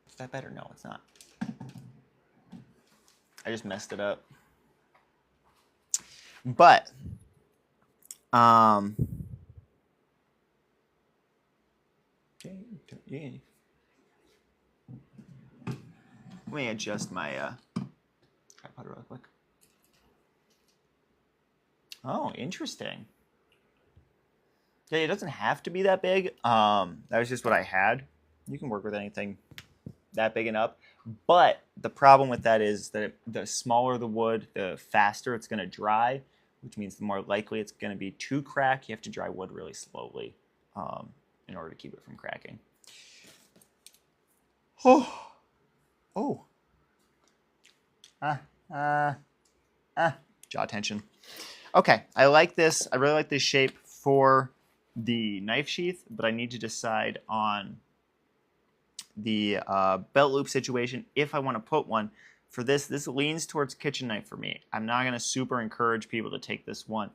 Is that better? No, it's not. I just messed it up. But okay. Let me adjust my tripod real quick. Oh, interesting. Yeah, it doesn't have to be that big. That was just what I had. You can work with anything that big and up. But the problem with that is that the smaller the wood, the faster it's going to dry, which means the more likely it's going to be to crack. You have to dry wood really slowly in order to keep it from cracking. Oh. Jaw tension. Okay, I like this. I really like this shape for the knife sheath, but I need to decide on the belt loop situation if I want to put one. For this leans towards kitchen knife for me. I'm not going to super encourage people to take this one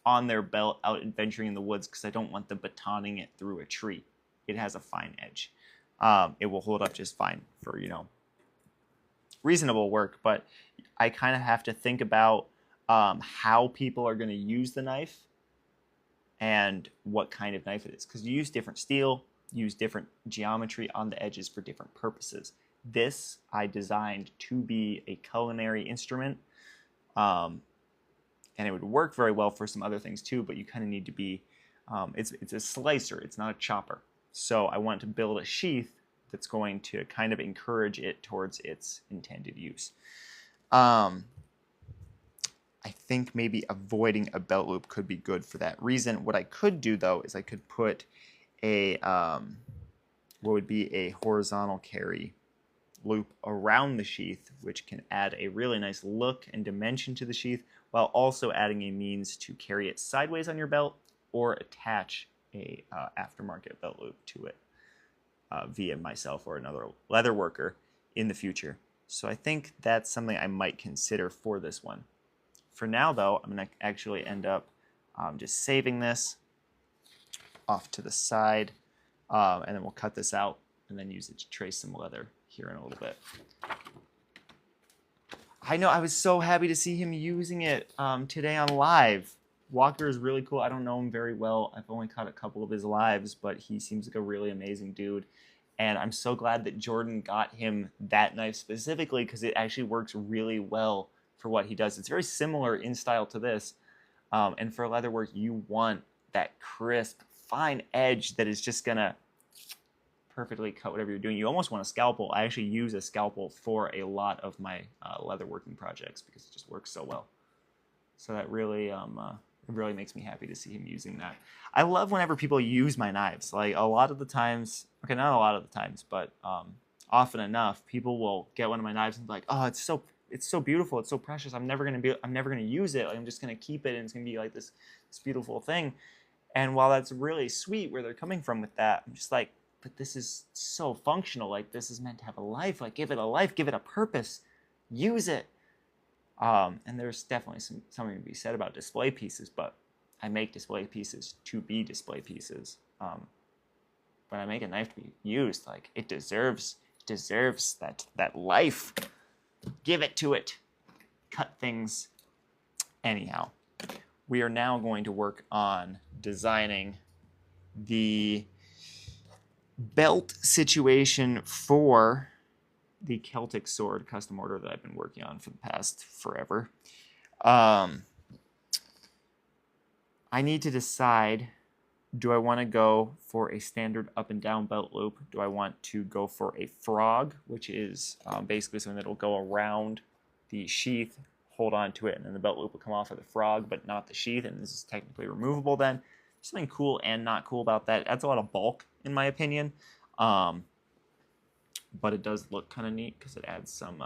on their belt out adventuring in the woods because I don't want them batoning it through a tree. It has a fine edge. It will hold up just fine for, reasonable work, but I kind of have to think about how people are going to use the knife and what kind of knife it is, because you use different steel, use different geometry on the edges for different purposes. This I designed to be a culinary instrument, and it would work very well for some other things too, but you kind of need to be, it's a slicer, it's not a chopper. So I want to build a sheath that's going to kind of encourage it towards its intended use. I think maybe avoiding a belt loop could be good for that reason. What I could do, though, is I could put a, what would be a horizontal carry loop around the sheath, which can add a really nice look and dimension to the sheath, while also adding a means to carry it sideways on your belt or attach a aftermarket belt loop to it via myself or another leather worker in the future. So I think that's something I might consider for this one. For now, though, I'm going to actually end up just saving this off to the side, and then we'll cut this out and then use it to trace some leather here in a little bit. I know, I was so happy to see him using it today on live. Walker is really cool. I don't know him very well. I've only caught a couple of his lives, but he seems like a really amazing dude. And I'm so glad that Jordan got him that knife specifically, because it actually works really well for what he does. It's very similar in style to this. And for leatherwork, you want that crisp, fine edge that is just going to perfectly cut whatever you're doing. You almost want a scalpel. I actually use a scalpel for a lot of my leatherworking projects because it just works so well. So that really, it really makes me happy to see him using that. I love whenever people use my knives. Like a lot of the times, okay, not a lot of the times, but often enough, people will get one of my knives and be like, "Oh, it's so beautiful. It's so precious. I'm never gonna use it. Like, I'm just gonna keep it, and it's gonna be like this beautiful thing." And while that's really sweet where they're coming from with that, I'm just like, but this is so functional. Like, this is meant to have a life. Like, give it a life, give it a purpose, use it. And there's definitely something to be said about display pieces, but I make display pieces to be display pieces. But I make a knife to be used. Like, it deserves that life. Give it to it. Cut things. Anyhow, we are now going to work on designing the belt situation for the Celtic sword custom order that I've been working on for the past forever. I need to decide, do I want to go for a standard up and down belt loop? Do I want to go for a frog, which is basically something that will go around the sheath, hold on to it, and then the belt loop will come off of the frog, but not the sheath, and this is technically removable then. There's something cool and not cool about that. It adds a lot of bulk, in my opinion. But it does look kind of neat because it adds some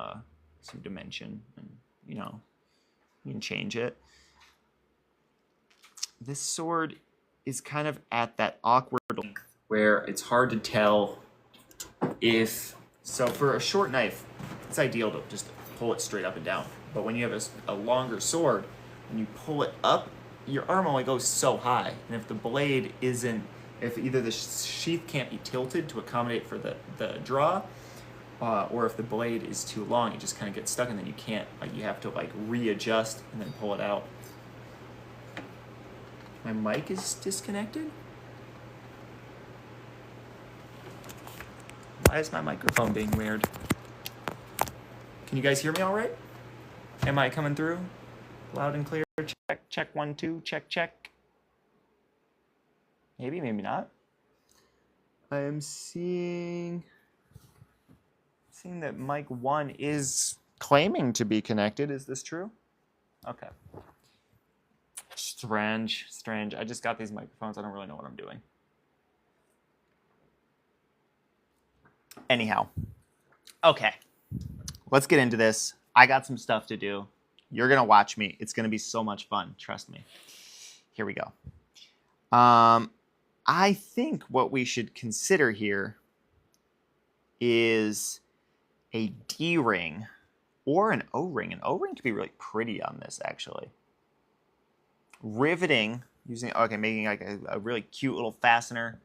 dimension, and you know, you can change it. This sword is kind of at that awkward length where it's hard to tell if, so for a short knife, it's ideal to just pull it straight up and down. But when you have a longer sword, when you pull it up, your arm only goes so high. And if the blade isn't, if either the sheath can't be tilted to accommodate for the draw, or if the blade is too long, it just kind of gets stuck, and then you can't, like, you have to like readjust and then pull it out. My mic is disconnected? Why is my microphone being weird? Can you guys hear me all right? Am I coming through loud and clear? Check 1 2, check. Maybe, maybe not. I am seeing that mic 1 is claiming to be connected. Is this true? Okay. Strange. I just got these microphones. I don't really know what I'm doing. Anyhow. Okay. Let's get into this. I got some stuff to do. You're going to watch me. It's going to be so much fun. Trust me. Here we go. I think what we should consider here is a D-ring or an O-ring. An O-ring could be really pretty on this, actually. Riveting, using, okay, making like a really cute little fastener.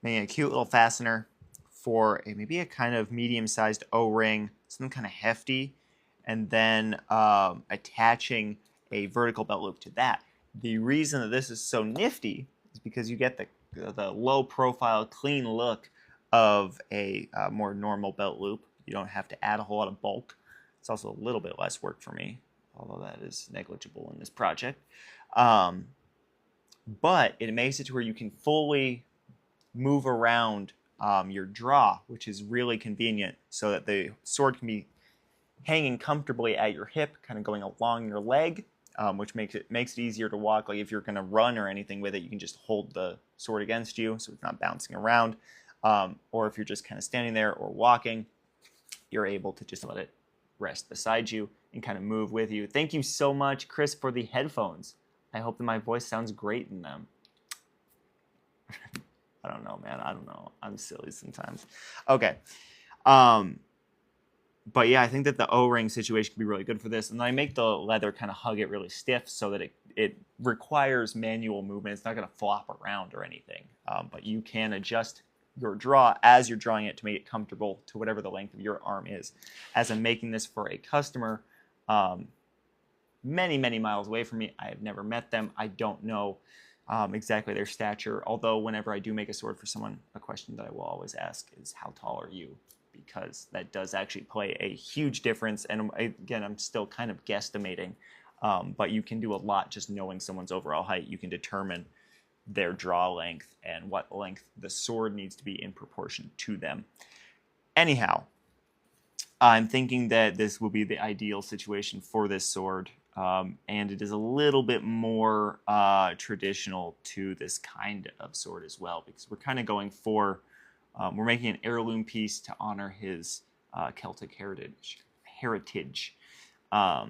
Making a cute little fastener for maybe a kind of medium-sized O-ring, something kind of hefty, and then attaching a vertical belt loop to that. The reason that this is so nifty is because you get the low-profile, clean look of a more normal belt loop. You don't have to add a whole lot of bulk. It's also a little bit less work for me, although that is negligible in this project. But it makes it to where you can fully move around your draw, which is really convenient, so that the sword can be hanging comfortably at your hip, kind of going along your leg, which makes it easier to walk. Like if you're going to run or anything with it, you can just hold the sword against you so it's not bouncing around. Or if you're just kind of standing there or walking, you're able to just let it rest beside you and kind of move with you. Thank you so much, Chris, for the headphones. I hope that my voice sounds great in them. I don't know, man. I don't know. I'm silly sometimes. Okay. But yeah, I think that the O-ring situation can be really good for this. And then I make the leather kind of hug it really stiff so that it requires manual movement. It's not going to flop around or anything. But you can adjust your draw as you're drawing it to make it comfortable to whatever the length of your arm is. As I'm making this for a customer many, many miles away from me, I have never met them. I don't know exactly their stature. Although whenever I do make a sword for someone, a question that I will always ask is, how tall are you? Because that does actually play a huge difference. And again, I'm still kind of guesstimating, but you can do a lot just knowing someone's overall height. You can determine their draw length and what length the sword needs to be in proportion to them. Anyhow, I'm thinking that this will be the ideal situation for this sword, and it is a little bit more traditional to this kind of sword as well, because we're kind of going for we're making an heirloom piece to honor his Celtic heritage. I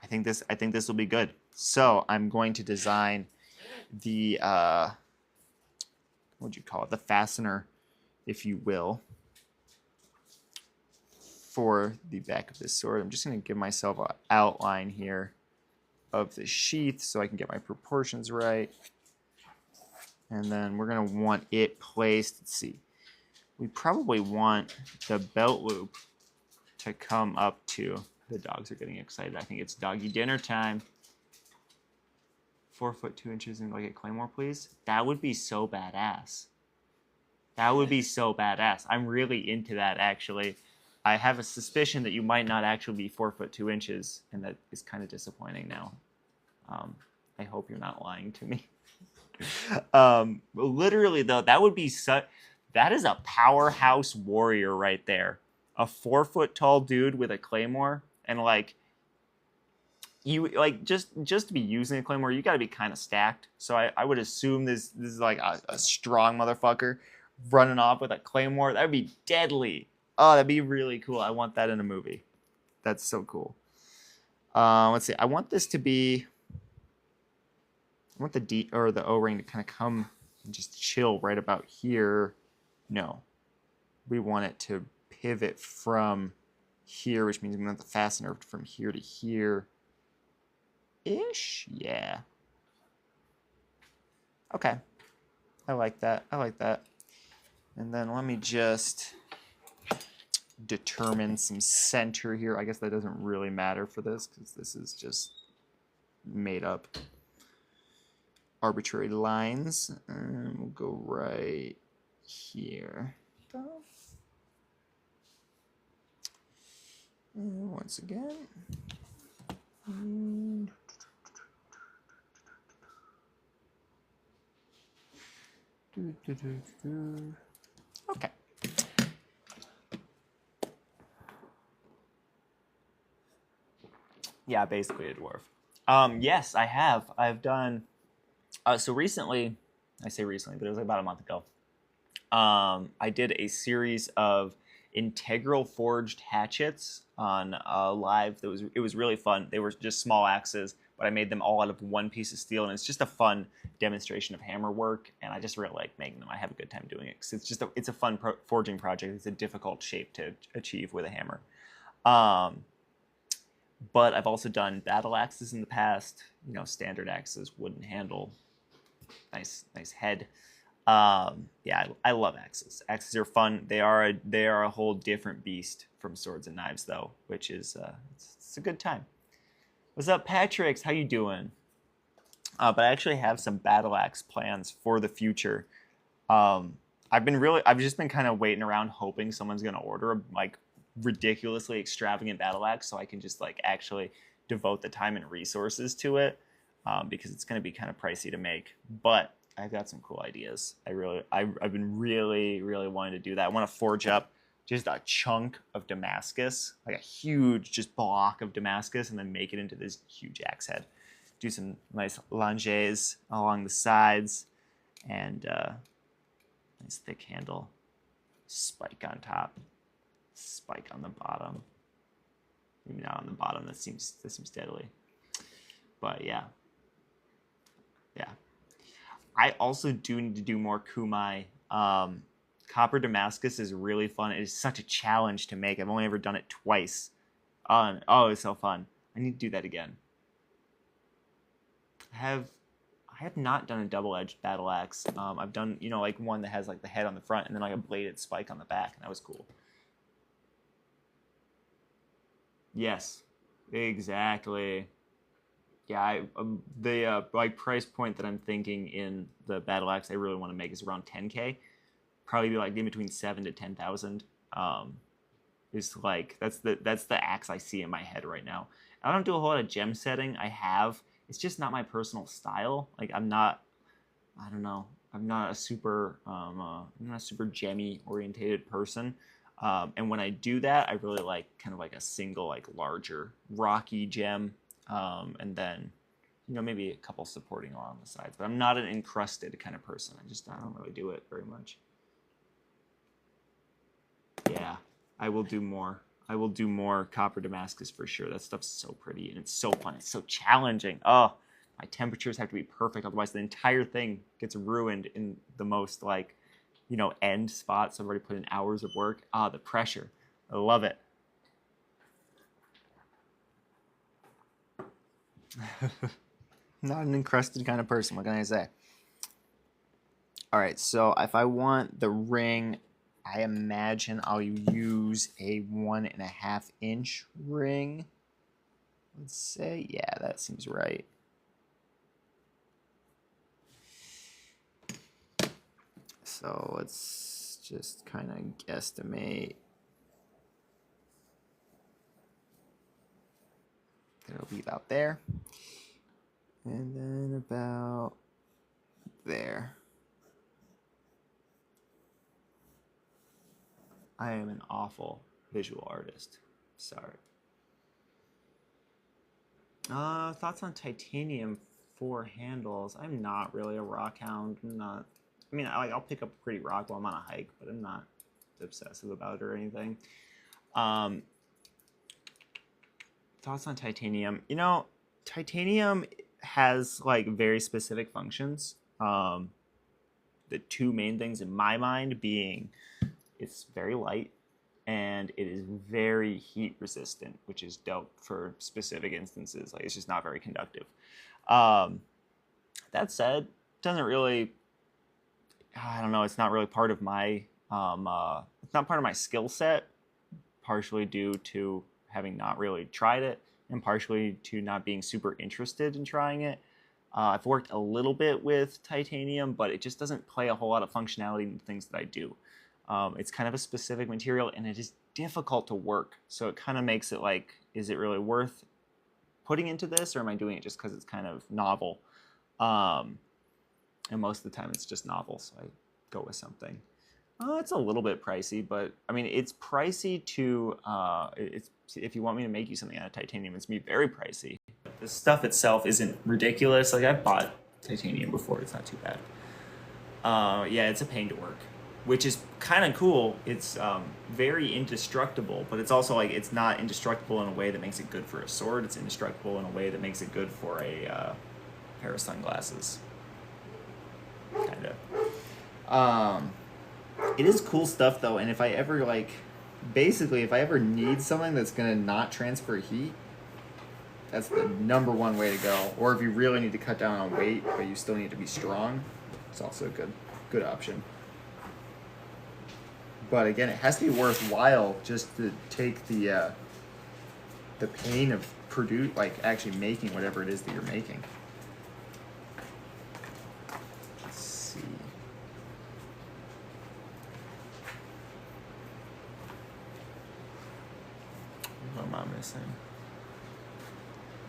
think this will be good. So I'm going to design the what would you call it? The fastener, if you will, for the back of this sword. I'm just going to give myself an outline here of the sheath so I can get my proportions right. And then we're going to want it placed. Let's see. We probably want the belt loop to come up to. The dogs are getting excited. I think it's doggy dinner time. 4 foot 2 inches and like a claymore, please. That would be so badass. That would be so badass. I'm really into that, actually. I have a suspicion that you might not actually be 4 foot 2 inches, and that is kind of disappointing now. I hope you're not lying to me. Literally though, that would be that is a powerhouse warrior right there. A 4 foot tall dude with a claymore, and like you like just to be using a claymore, you got to be kind of stacked. So I would assume this is like a strong motherfucker running off with a claymore. That'd be deadly. Oh, that'd be really cool. I want that in a movie. That's so cool. Let's see. I want this to be. I want the O-ring to kind of come and just chill right about here. No, we want it to pivot from here, which means we want the fastener from here to here. Ish, yeah. Okay, I like that. I like that. And then let me just determine some center here. I guess that doesn't really matter for this because this is just made up arbitrary lines. And we'll go right here. And once again. Okay. Yeah, basically a dwarf. Yes, I have. I've done. So recently, I say recently, but it was like about a month ago. I did a series of integral forged hatchets on live. It was really fun. They were just small axes, but I made them all out of one piece of steel, and it's just a fun demonstration of hammer work. And I just really like making them. I have a good time doing it because it's a fun forging project. It's a difficult shape to achieve with a hammer. But I've also done battle axes in the past. You know, standard axes, wooden handle, nice head. Yeah, I love axes. Axes are fun. They are a whole different beast from swords and knives, though, which is it's a good time. What's up, Patrick? How you doing? But I actually have some battle axe plans for the future. I've just been kind of waiting around, hoping someone's gonna order a like ridiculously extravagant battle axe, so I can just like actually devote the time and resources to it, because it's gonna be kind of pricey to make, but I've got some cool ideas. I've been really wanting to do that. I want to forge up just a chunk of Damascus, like a huge just block of Damascus, and then make it into this huge axe head. Do some nice longes along the sides, and nice thick handle, spike on top, spike on the bottom. Maybe not on the bottom. That seems deadly. But yeah. I also do need to do more kumai. Copper Damascus is really fun. It is such a challenge to make. I've only ever done it twice. Oh, it's so fun. I need to do that again. I have not done a double-edged battle axe. I've done, like one that has like the head on the front and then like a bladed spike on the back, and that was cool. Yes, exactly. Yeah, the like price point that I'm thinking in the battle axe I really want to make is around 10K. Probably be like in between 7 to 10,000. Is like that's the axe I see in my head right now. I don't do a whole lot of gem setting. It's just not my personal style. Like I don't know. I'm not a super gemmy orientated person. And when I do that, I really like kind of like a single, like larger rocky gem. And then, maybe a couple supporting along the sides. But I'm not an encrusted kind of person. I don't really do it very much. Yeah, I will do more. I will do more Copper Damascus for sure. That stuff's so pretty, and it's so fun. It's so challenging. Oh, my temperatures have to be perfect. Otherwise, the entire thing gets ruined in the most, like, end spots. I've already put in hours of work. The pressure. I love it. Not an encrusted kind of person. What can I say? All right, so if I want the ring, I imagine I'll use a 1.5 inch ring. Let's say, yeah, that seems right. So let's just kind of guesstimate. It'll be about there. And then about there. I am an awful visual artist. Sorry. Thoughts on titanium for handles? I'm not really a rock hound. I'll pick up a pretty rock while I'm on a hike, but I'm not obsessive about it or anything. Thoughts on titanium? Titanium has like very specific functions. The two main things in my mind being it's very light and it is very heat resistant, which is dope for specific instances. Like it's just not very conductive. That said, doesn't really, I don't know, it's not really part of my, it's not part of my skill set, partially due to having not really tried it and partially to not being super interested in trying it. I've worked a little bit with titanium, but it just doesn't play a whole lot of functionality in the things that I do. It's kind of a specific material and it is difficult to work. So it kind of makes it like, is it really worth putting into this or am I doing it just because it's kind of novel? And most of the time it's just novel, so I go with something. It's a little bit pricey, but I mean, it's pricey to, if you want me to make you something out of titanium, it's going to be very pricey. The stuff itself isn't ridiculous. Like I've bought titanium before, it's not too bad. Yeah, it's a pain to work, which is kind of cool. It's very indestructible, but it's also like, it's not indestructible in a way that makes it good for a sword. It's indestructible in a way that makes it good for a pair of sunglasses. Kind of. It is cool stuff though, and if I ever if I ever need something that's gonna not transfer heat, that's the #1 way to go. Or if you really need to cut down on weight, but you still need to be strong, it's also a good option. But again, it has to be worthwhile just to take the pain of actually making whatever it is that you're making. What am I missing?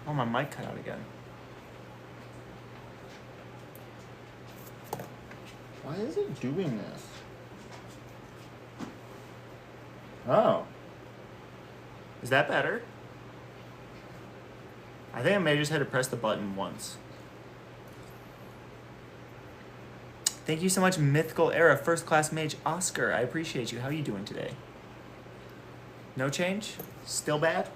Oh, my mic cut out again. Why is it doing this? Oh. Is that better? I think I may just had to press the button once. Thank you so much, Mythical Era, First Class Mage Oscar. I appreciate you. How are you doing today? No change? Still bad?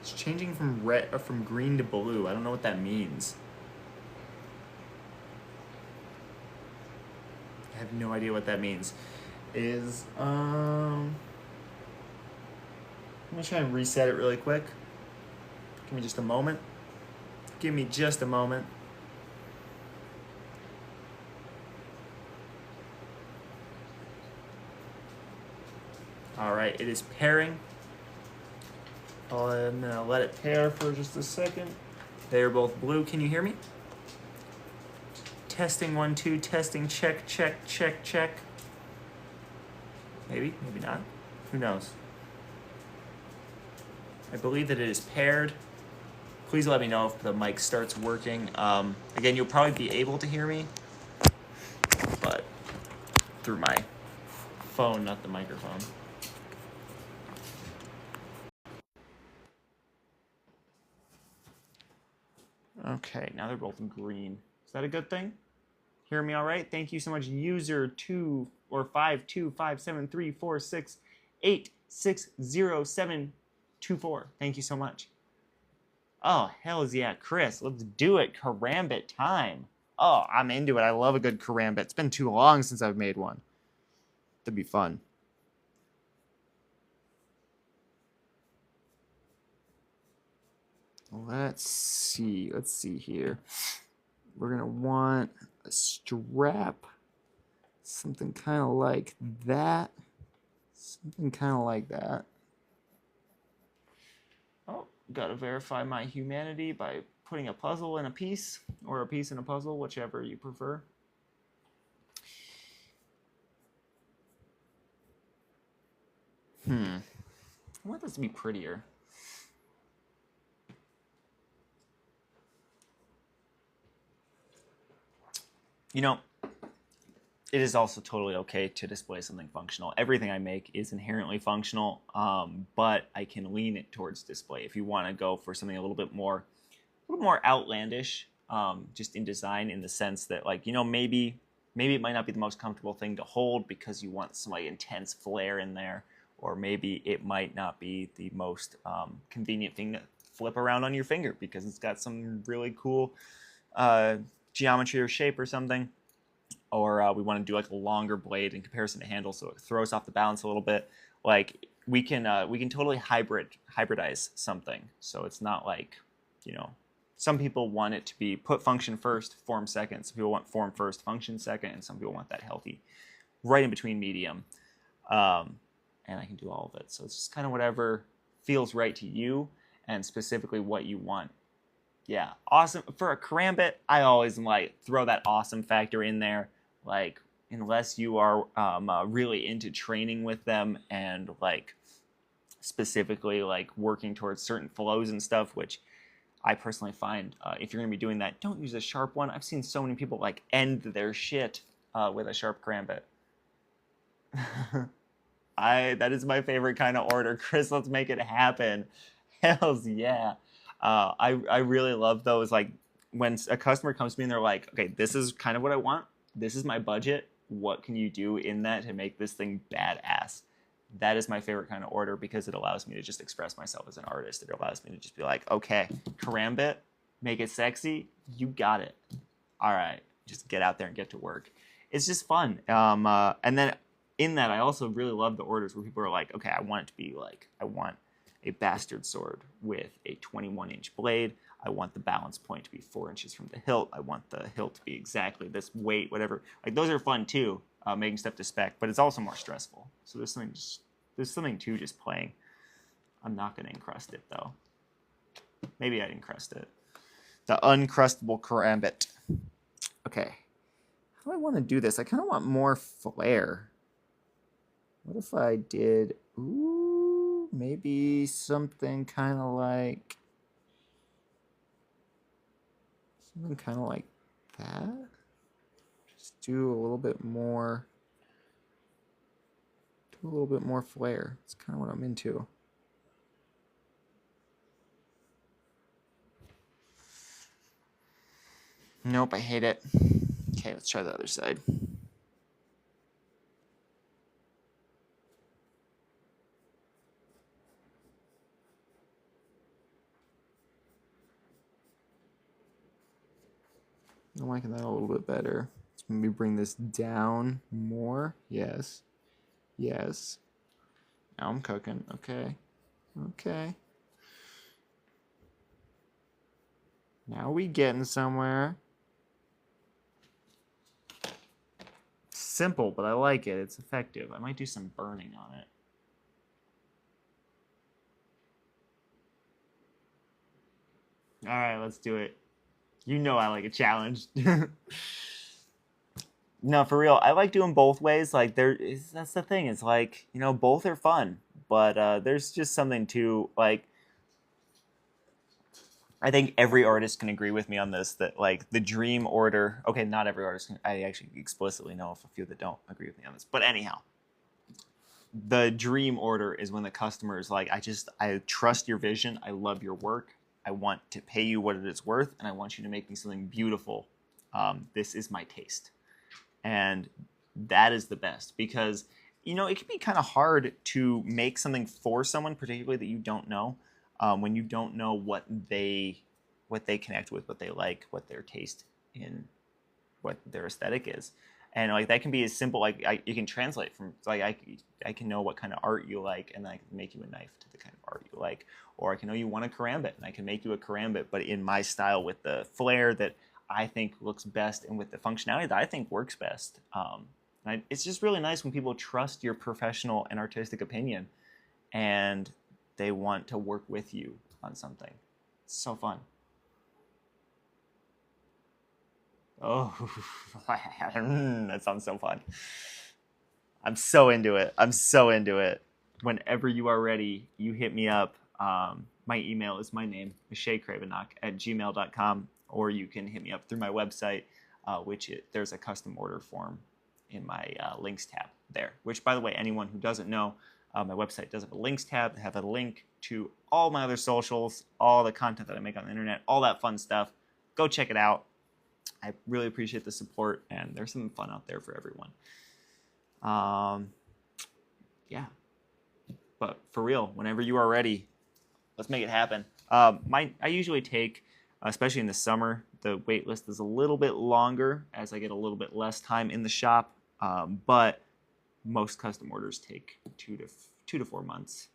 It's changing from red or from green to blue. I don't know what that means. I have no idea what that means. I'm gonna try and reset it really quick. Give me just a moment. Give me just a moment. All right, it is pairing. I'm gonna let it pair for just a second. They're both blue. Can you hear me? Testing 1, 2, testing, check, check, check, check. Maybe, maybe not. Who knows? I believe that it is paired. Please let me know if the mic starts working. Again, you'll probably be able to hear me, but through my phone, not the microphone. Okay, now they're both green. Is that a good thing? Hear me all right? Thank you so much, user 2 or 5257346860724. Thank you so much. Oh, hells yeah, Chris. Let's do it. Karambit time. Oh, I'm into it. I love a good karambit. It's been too long since I've made one. That'd be fun. Let's see. Let's see here. We're going to want a strap. Something kind of like that. Something kind of like that. Oh, gotta verify my humanity by putting a puzzle in a piece, or a piece in a puzzle, whichever you prefer. I want this to be prettier. You know, it is also totally okay to display something functional. Everything I make is inherently functional, but I can lean it towards display. If you want to go for something a little more outlandish, just in design, in the sense that, like, you know, maybe it might not be the most comfortable thing to hold because you want some like intense flair in there, or maybe it might not be the most convenient thing to flip around on your finger because it's got some really cool geometry or shape or something. Or we want to do like a longer blade in comparison to handle, so it throws off the balance a little bit. Like we can totally hybridize something, so it's not like, you know, some people want it to be put function first, form second. Some people want form first, function second, and some people want that healthy, right in between medium. And I can do all of it, so it's just kind of whatever feels right to you, and specifically what you want. Yeah, awesome. For a karambit, I always like throw that awesome factor in there. Like, unless you are really into training with them and like specifically like working towards certain flows and stuff, which I personally find if you're gonna be doing that, don't use a sharp one. I've seen so many people like end their shit with a sharp karambit. That is my favorite kind of order, Chris. Let's make it happen. Hells yeah. I really love those, like when a customer comes to me and they're like, okay, this is kind of what I want. This is my budget. What can you do in that to make this thing badass? That is my favorite kind of order because it allows me to just express myself as an artist. It allows me to just be like, okay, karambit, make it sexy. You got it. All right, just get out there and get to work. It's just fun. And then in that, I also really love the orders where people are like, okay, I want it to be like, I want a bastard sword with a 21-inch blade. I want the balance point to be 4 inches from the hilt. I want the hilt to be exactly this weight, whatever. Like, those are fun too, making stuff to spec, but it's also more stressful. So there's something to just playing. I'm not gonna encrust it though. Maybe I'd encrust it. The uncrustable karambit. Okay, how do I want to do this? I kind of want more flair. What if I did, ooh, maybe something kind of like that? Just do a little bit more. Do a little bit more flare. It's kind of what I'm into. Nope, I hate it. Okay, let's try the other side. I'm liking that a little bit better. Let's maybe bring this down more. Yes. Yes. Now I'm cooking. Okay. Okay. Now we getting somewhere. Simple, but I like it. It's effective. I might do some burning on it. All right, let's do it. You know I like a challenge. No, for real. I like doing both ways. Like that's the thing. It's like, you know, both are fun, but there's just something to like. I think every artist can agree with me on this that like the dream order. Okay, not every artist can. I actually explicitly know of a few that don't agree with me on this. But anyhow, the dream order is when the customer is like, I trust your vision. I love your work. I want to pay you what it is worth, and I want you to make me something beautiful. This is my taste. And that is the best because, you know, it can be kind of hard to make something for someone, particularly that you don't know, when you don't know what they connect with, what they like, what their taste in, what their aesthetic is. And like that can be as simple like you can translate from like I can know what kind of art you like, and then I can make you a knife to the kind of art you like, or I can know you want a karambit, and I can make you a karambit, but in my style with the flair that I think looks best and with the functionality that I think works best. It's just really nice when people trust your professional and artistic opinion, and they want to work with you on something. It's so fun. Oh, that sounds so fun. I'm so into it. I'm so into it. Whenever you are ready, you hit me up. My email is my name, Cravenock@gmail.com, or you can hit me up through my website, there's a custom order form in my links tab there, which, by the way, anyone who doesn't know, my website does have a links tab. I have a link to all my other socials, all the content that I make on the internet, all that fun stuff. Go check it out. I really appreciate the support, and there's something fun out there for everyone. Yeah. But for real, whenever you are ready, let's make it happen. I usually take, especially in the summer, the wait list is a little bit longer as I get a little bit less time in the shop. But most custom orders take 2 to 4 months,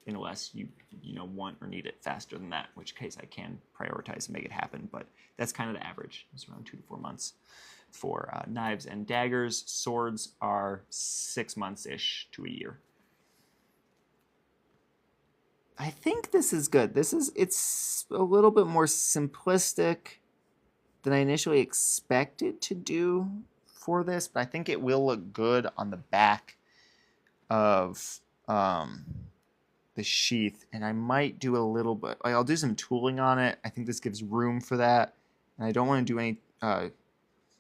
unless you want or need it faster than that, in which case I can prioritize and make it happen. But that's kind of the average. It's around 2 to 4 months. For knives and daggers, swords are 6 months-ish to a year. I think this is good. It's a little bit more simplistic than I initially expected to do for this, but I think it will look good on the back of the sheath, and I might do a little bit. I'll do some tooling on it. I think this gives room for that, and I don't want to do any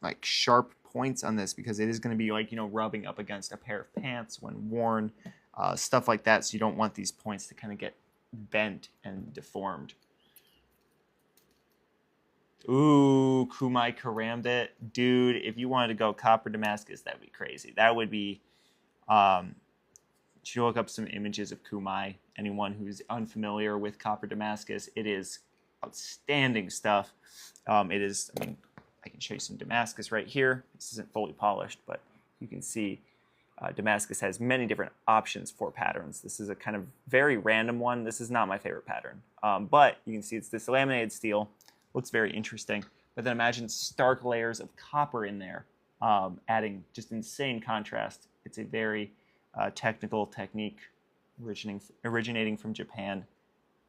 like sharp points on this because it is going to be like rubbing up against a pair of pants when worn, stuff like that. So you don't want these points to kind of get bent and deformed. Ooh, Kumai Karambit. Dude, if you wanted to go copper Damascus, that'd be crazy. That would be, should look up some images of Kumai. Anyone who's unfamiliar with copper Damascus, it is outstanding stuff. It is, I can show you some Damascus right here. This isn't fully polished, but you can see Damascus has many different options for patterns. This is a kind of very random one. This is not my favorite pattern, but you can see it's this laminated steel. Looks very interesting. But then imagine stark layers of copper in there, adding just insane contrast. It's a very technical technique originating from Japan,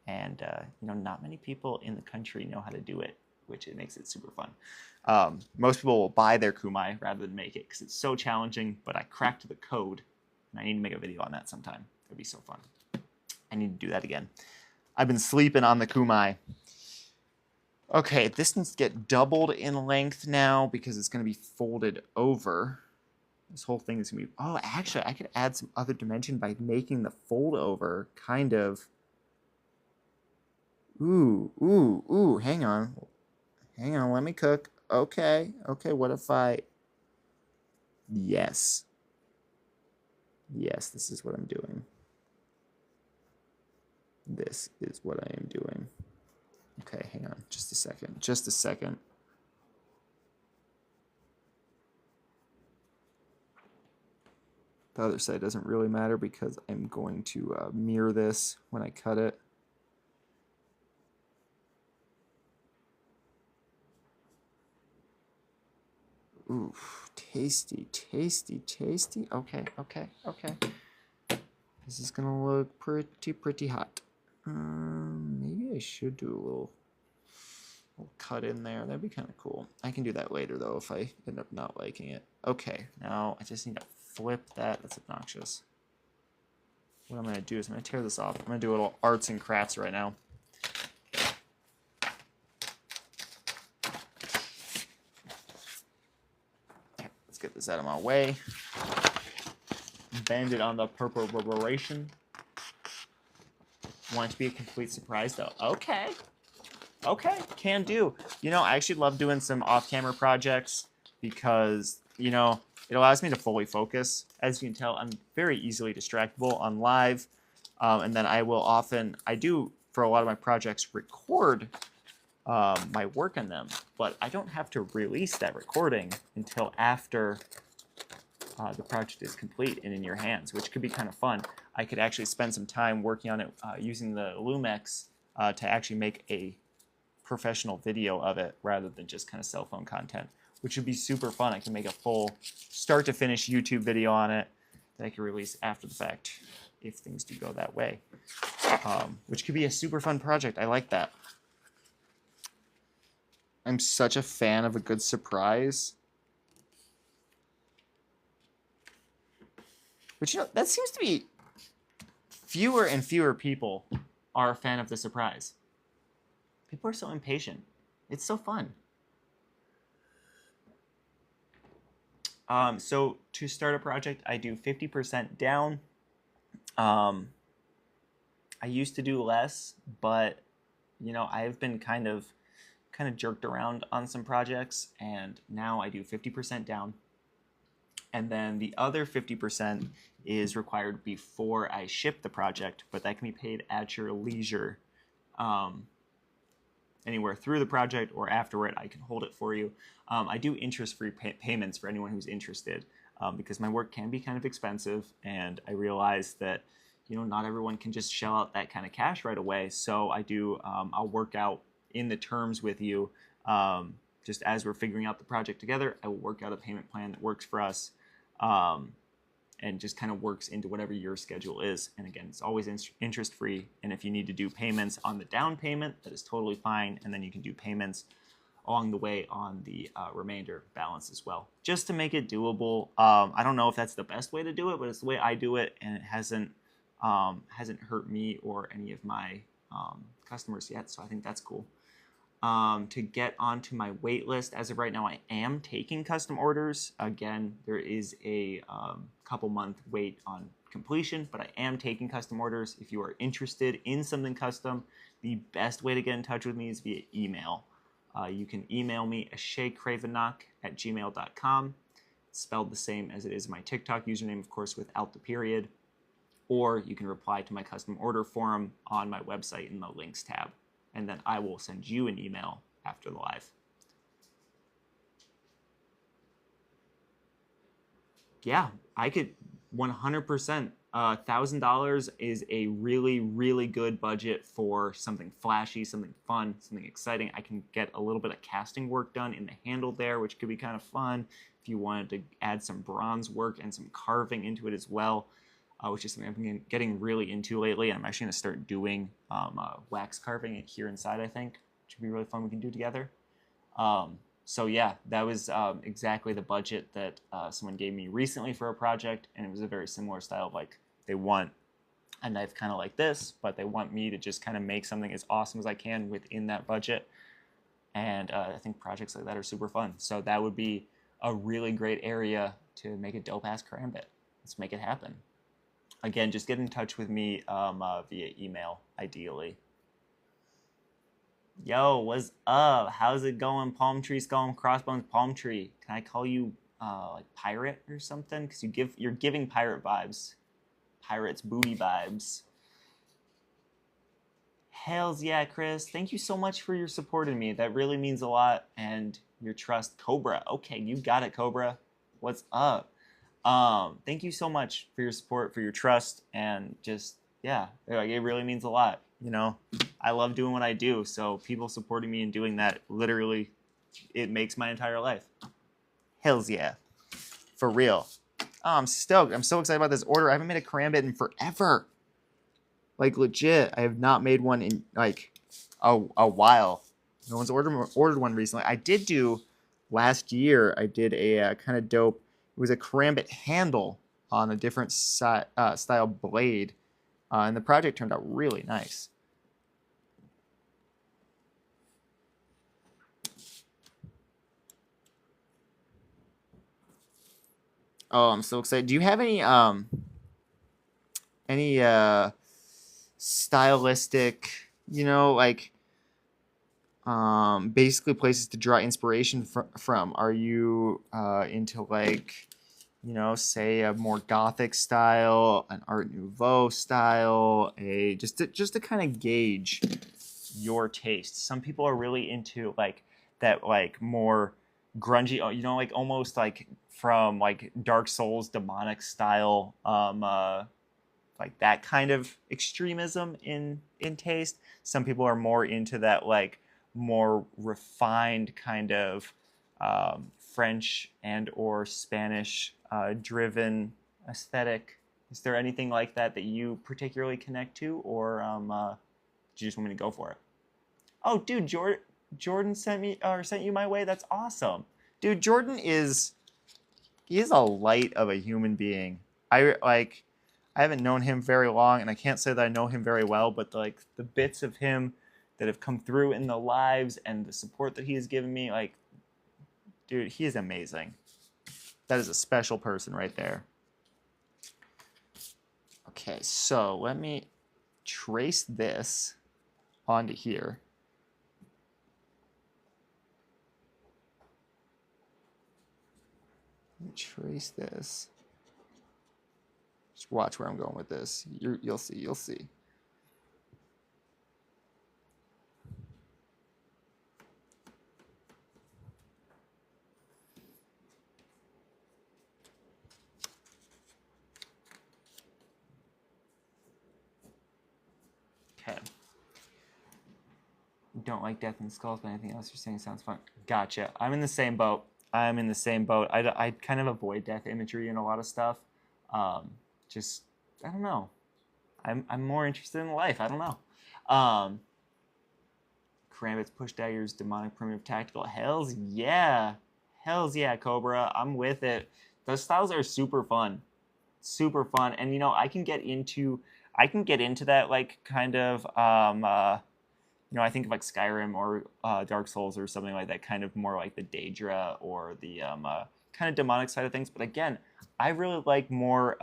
and not many people in the country know how to do it, which it makes it super fun. Most people will buy their kumai rather than make it because it's so challenging, but I cracked the code, and I need to make a video on that sometime. It would be so fun. I need to do that again. I've been sleeping on the kumai. Okay, this needs to get doubled in length now because it's going to be folded over. This whole thing is going to be... Oh, actually, I could add some other dimension by making the fold over kind of... Ooh, hang on. Hang on, let me cook. Okay, what if I... Yes, this is what I'm doing. This is what I am doing. Okay, hang on, just a second. The other side doesn't really matter because I'm going to mirror this when I cut it. Ooh, tasty. Okay. This is gonna look pretty hot. Maybe I should do a little cut in there. That'd be kind of cool. I can do that later though if I end up not liking it. Okay, now I just need to flip that. That's obnoxious. What I'm gonna do is I'm gonna tear this off. I'm gonna do a little arts and crafts right now. Okay, let's get this out of my way. Bend it on the perforation. Want it to be a complete surprise though. Okay, can do. You know, I actually love doing some off-camera projects because, you know, it allows me to fully focus. As you can tell, I'm very easily distractible on live. And then I do, for a lot of my projects, record my work on them. But I don't have to release that recording until after the project is complete and in your hands, which could be kind of fun. I could actually spend some time working on it using the Lumex to actually make a professional video of it rather than just kind of cell phone content, which would be super fun. I can make a full start to finish YouTube video on it that I can release after the fact if things do go that way, which could be a super fun project. I like that. I'm such a fan of a good surprise. But you know, that seems to be fewer and fewer people are a fan of the surprise. People are so impatient. It's so fun. So to start a project, I do 50% down. I used to do less, but you know, I've been kind of jerked around on some projects, and now I do 50% down. And then the other 50% is required before I ship the project, but that can be paid at your leisure. Anywhere through the project or afterward, I can hold it for you. I do interest-free payments for anyone who's interested because my work can be kind of expensive, and I realize that, you know, not everyone can just shell out that kind of cash right away. So I do, I'll work out in the terms with you. Just as we're figuring out the project together, I will work out a payment plan that works for us. And just kind of works into whatever your schedule is. And again, it's always interest-free. And if you need to do payments on the down payment, that is totally fine. And then you can do payments along the way on the remainder balance as well, just to make it doable. I don't know if that's the best way to do it, but it's the way I do it, and it hasn't hurt me or any of my customers yet. So I think that's cool. To get onto my wait list, as of right now, I am taking custom orders. Again, there is a couple month wait on completion, but I am taking custom orders. If you are interested in something custom, the best way to get in touch with me is via email. You can email me ashecravenock@gmail.com. It's spelled the same as it is my TikTok username, of course, without the period. Or you can reply to my custom order forum on my website in the links tab. And then I will send you an email after the live. Yeah, I could 100%. $1,000 is a really, really good budget for something flashy, something fun, something exciting. I can get a little bit of casting work done in the handle there, which could be kind of fun. If you wanted to add some bronze work and some carving into it as well, which is something I've been getting really into lately. And I'm actually going to start doing wax carving here inside, I think, which would be really fun we can do together. So yeah, that was exactly the budget that someone gave me recently for a project, and it was a very similar style of, like, they want a knife kind of like this, but they want me to just kind of make something as awesome as I can within that budget. And I think projects like that are super fun. So that would be a really great area to make a dope-ass karambit. Let's make it happen. Again, just get in touch with me via email, ideally. Yo, what's up? How's it going? Palm tree, skull, crossbones, palm tree. Can I call you like pirate or something? Because you're giving pirate vibes. Pirates booty vibes. Hells yeah, Chris. Thank you so much for your support in me. That really means a lot. And your trust. Cobra. Okay, you got it, Cobra. What's up? Thank you so much for your support, for your trust, and just, yeah, like, it really means a lot. You know, I love doing what I do, so people supporting me and doing that, literally, it makes my entire life. Hells yeah. For real. Oh, I'm stoked. I'm so excited about this order. I haven't made a karambit in forever. Like, legit. I have not made one in, like, a while. No one's ordered one recently. I did do, last year, I did a kind of dope, it was a karambit handle on a different style blade. And the project turned out really nice. Oh, I'm so excited. Do you have any stylistic, you know, like basically places to draw inspiration from? Are you into, like, you know, say a more Gothic style, an Art Nouveau style, just to kind of gauge your taste? Some people are really into like that, like more grungy, you know, like almost like from like Dark Souls demonic style, like that kind of extremism in taste. Some people are more into that like more refined kind of French and or Spanish driven aesthetic. Is there anything like that you particularly connect to, or do you just want me to go for it? Oh, dude, Jordan sent you my way. That's awesome, dude. Jordan is a light of a human being. I haven't known him very long, and I can't say that I know him very well, but like the bits of him that have come through in the lives and the support that he has given me, like, dude, he is amazing. That is a special person right there. Okay, so let me trace this onto here. Let me trace this. Just watch where I'm going with this. You'll see. You'll see. Okay. Don't like Death and Skulls, but anything else you're saying sounds fun. Gotcha. I'm in the same boat. I kind of avoid death imagery in a lot of stuff. Just, I don't know. I'm more interested in life. I don't know. Karambit's push daggers, demonic, primitive, tactical. Hells yeah. Hells yeah, Cobra. I'm with it. Those styles are super fun. Super fun. And, you know, I can get into that, like, kind of, you know, I think of like Skyrim or Dark Souls or something like that, kind of more like the Daedra or the kind of demonic side of things. But again, I really like more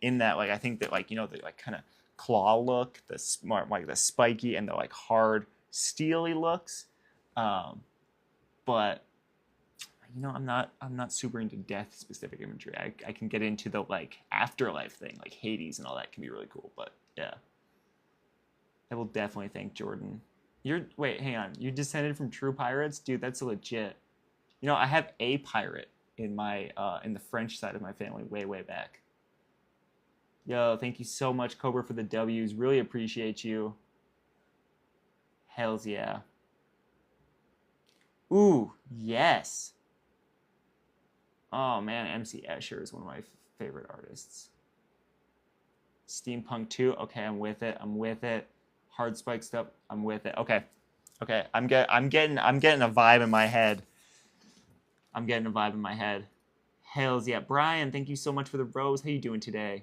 in that, like, I think that, like, you know, the like kind of claw look, the smart, like the spiky and the like hard steely looks. But you know, I'm not super into death specific imagery. I can get into the like afterlife thing, like Hades and all that can be really cool. But yeah. I will definitely thank Jordan. Wait, hang on. You descended from true pirates? Dude, that's legit. You know, I have a pirate in my in the French side of my family way back. Yo, thank you so much, Cobra, for the W's. Really appreciate you. Hells yeah. Ooh, yes. Oh man, MC Escher is one of my favorite artists. Steampunk 2. Okay, I'm with it. Hard spike stuff. I'm with it. Okay. I'm getting a vibe in my head. Hells yeah. Brian, thank you so much for the rose. How you doing today?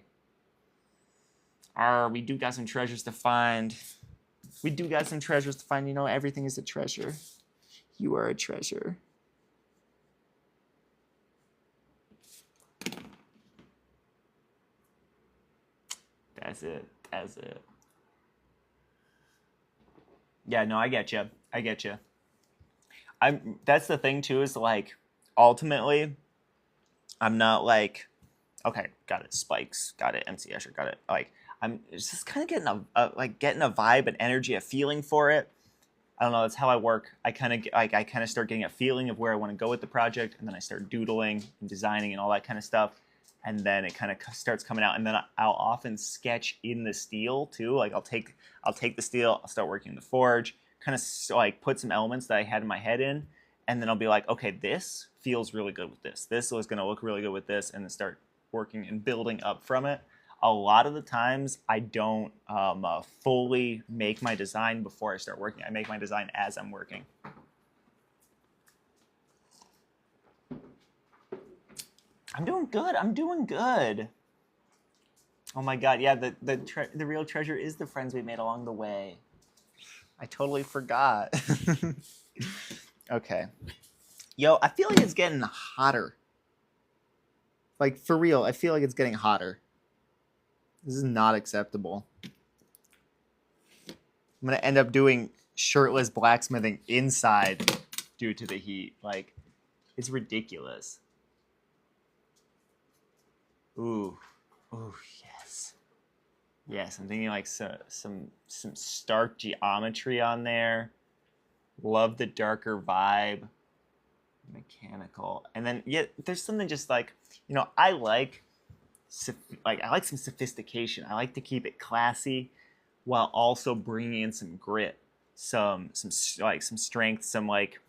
We do got some treasures to find. You know, everything is a treasure. You are a treasure. That's it. That's it. Yeah, no, I get you. I get you. That's the thing too, is like ultimately I'm not like, okay, got it, spikes, got it, MC Escher, got it. Like I'm just kind of getting getting a vibe, an energy, a feeling for it. I don't know, that's how I work. I kind of start getting a feeling of where I want to go with the project, and then I start doodling and designing and all that kind of stuff. And then it kind of starts coming out, and then I'll often sketch in the steel too. Like I'll take the steel, I'll start working in the forge, kind of like put some elements that I had in my head in, and then I'll be like, okay, this feels really good with this. This is going to look really good with this, and then start working and building up from it. A lot of the times, I don't fully make my design before I start working. I make my design as I'm working. I'm doing good. I'm doing good. Oh my God, yeah, the real treasure is the friends we made along the way. I totally forgot. Okay. Yo, I feel like it's getting hotter. Like, for real, I feel like it's getting hotter. This is not acceptable. I'm going to end up doing shirtless blacksmithing inside due to the heat. Like, it's ridiculous. Ooh. Ooh, yes. Yes, I'm thinking like some stark geometry on there. Love the darker vibe. Mechanical. And then, yeah, there's something just like, you know, I like some sophistication. I like to keep it classy while also bringing in some grit, some strength, some like,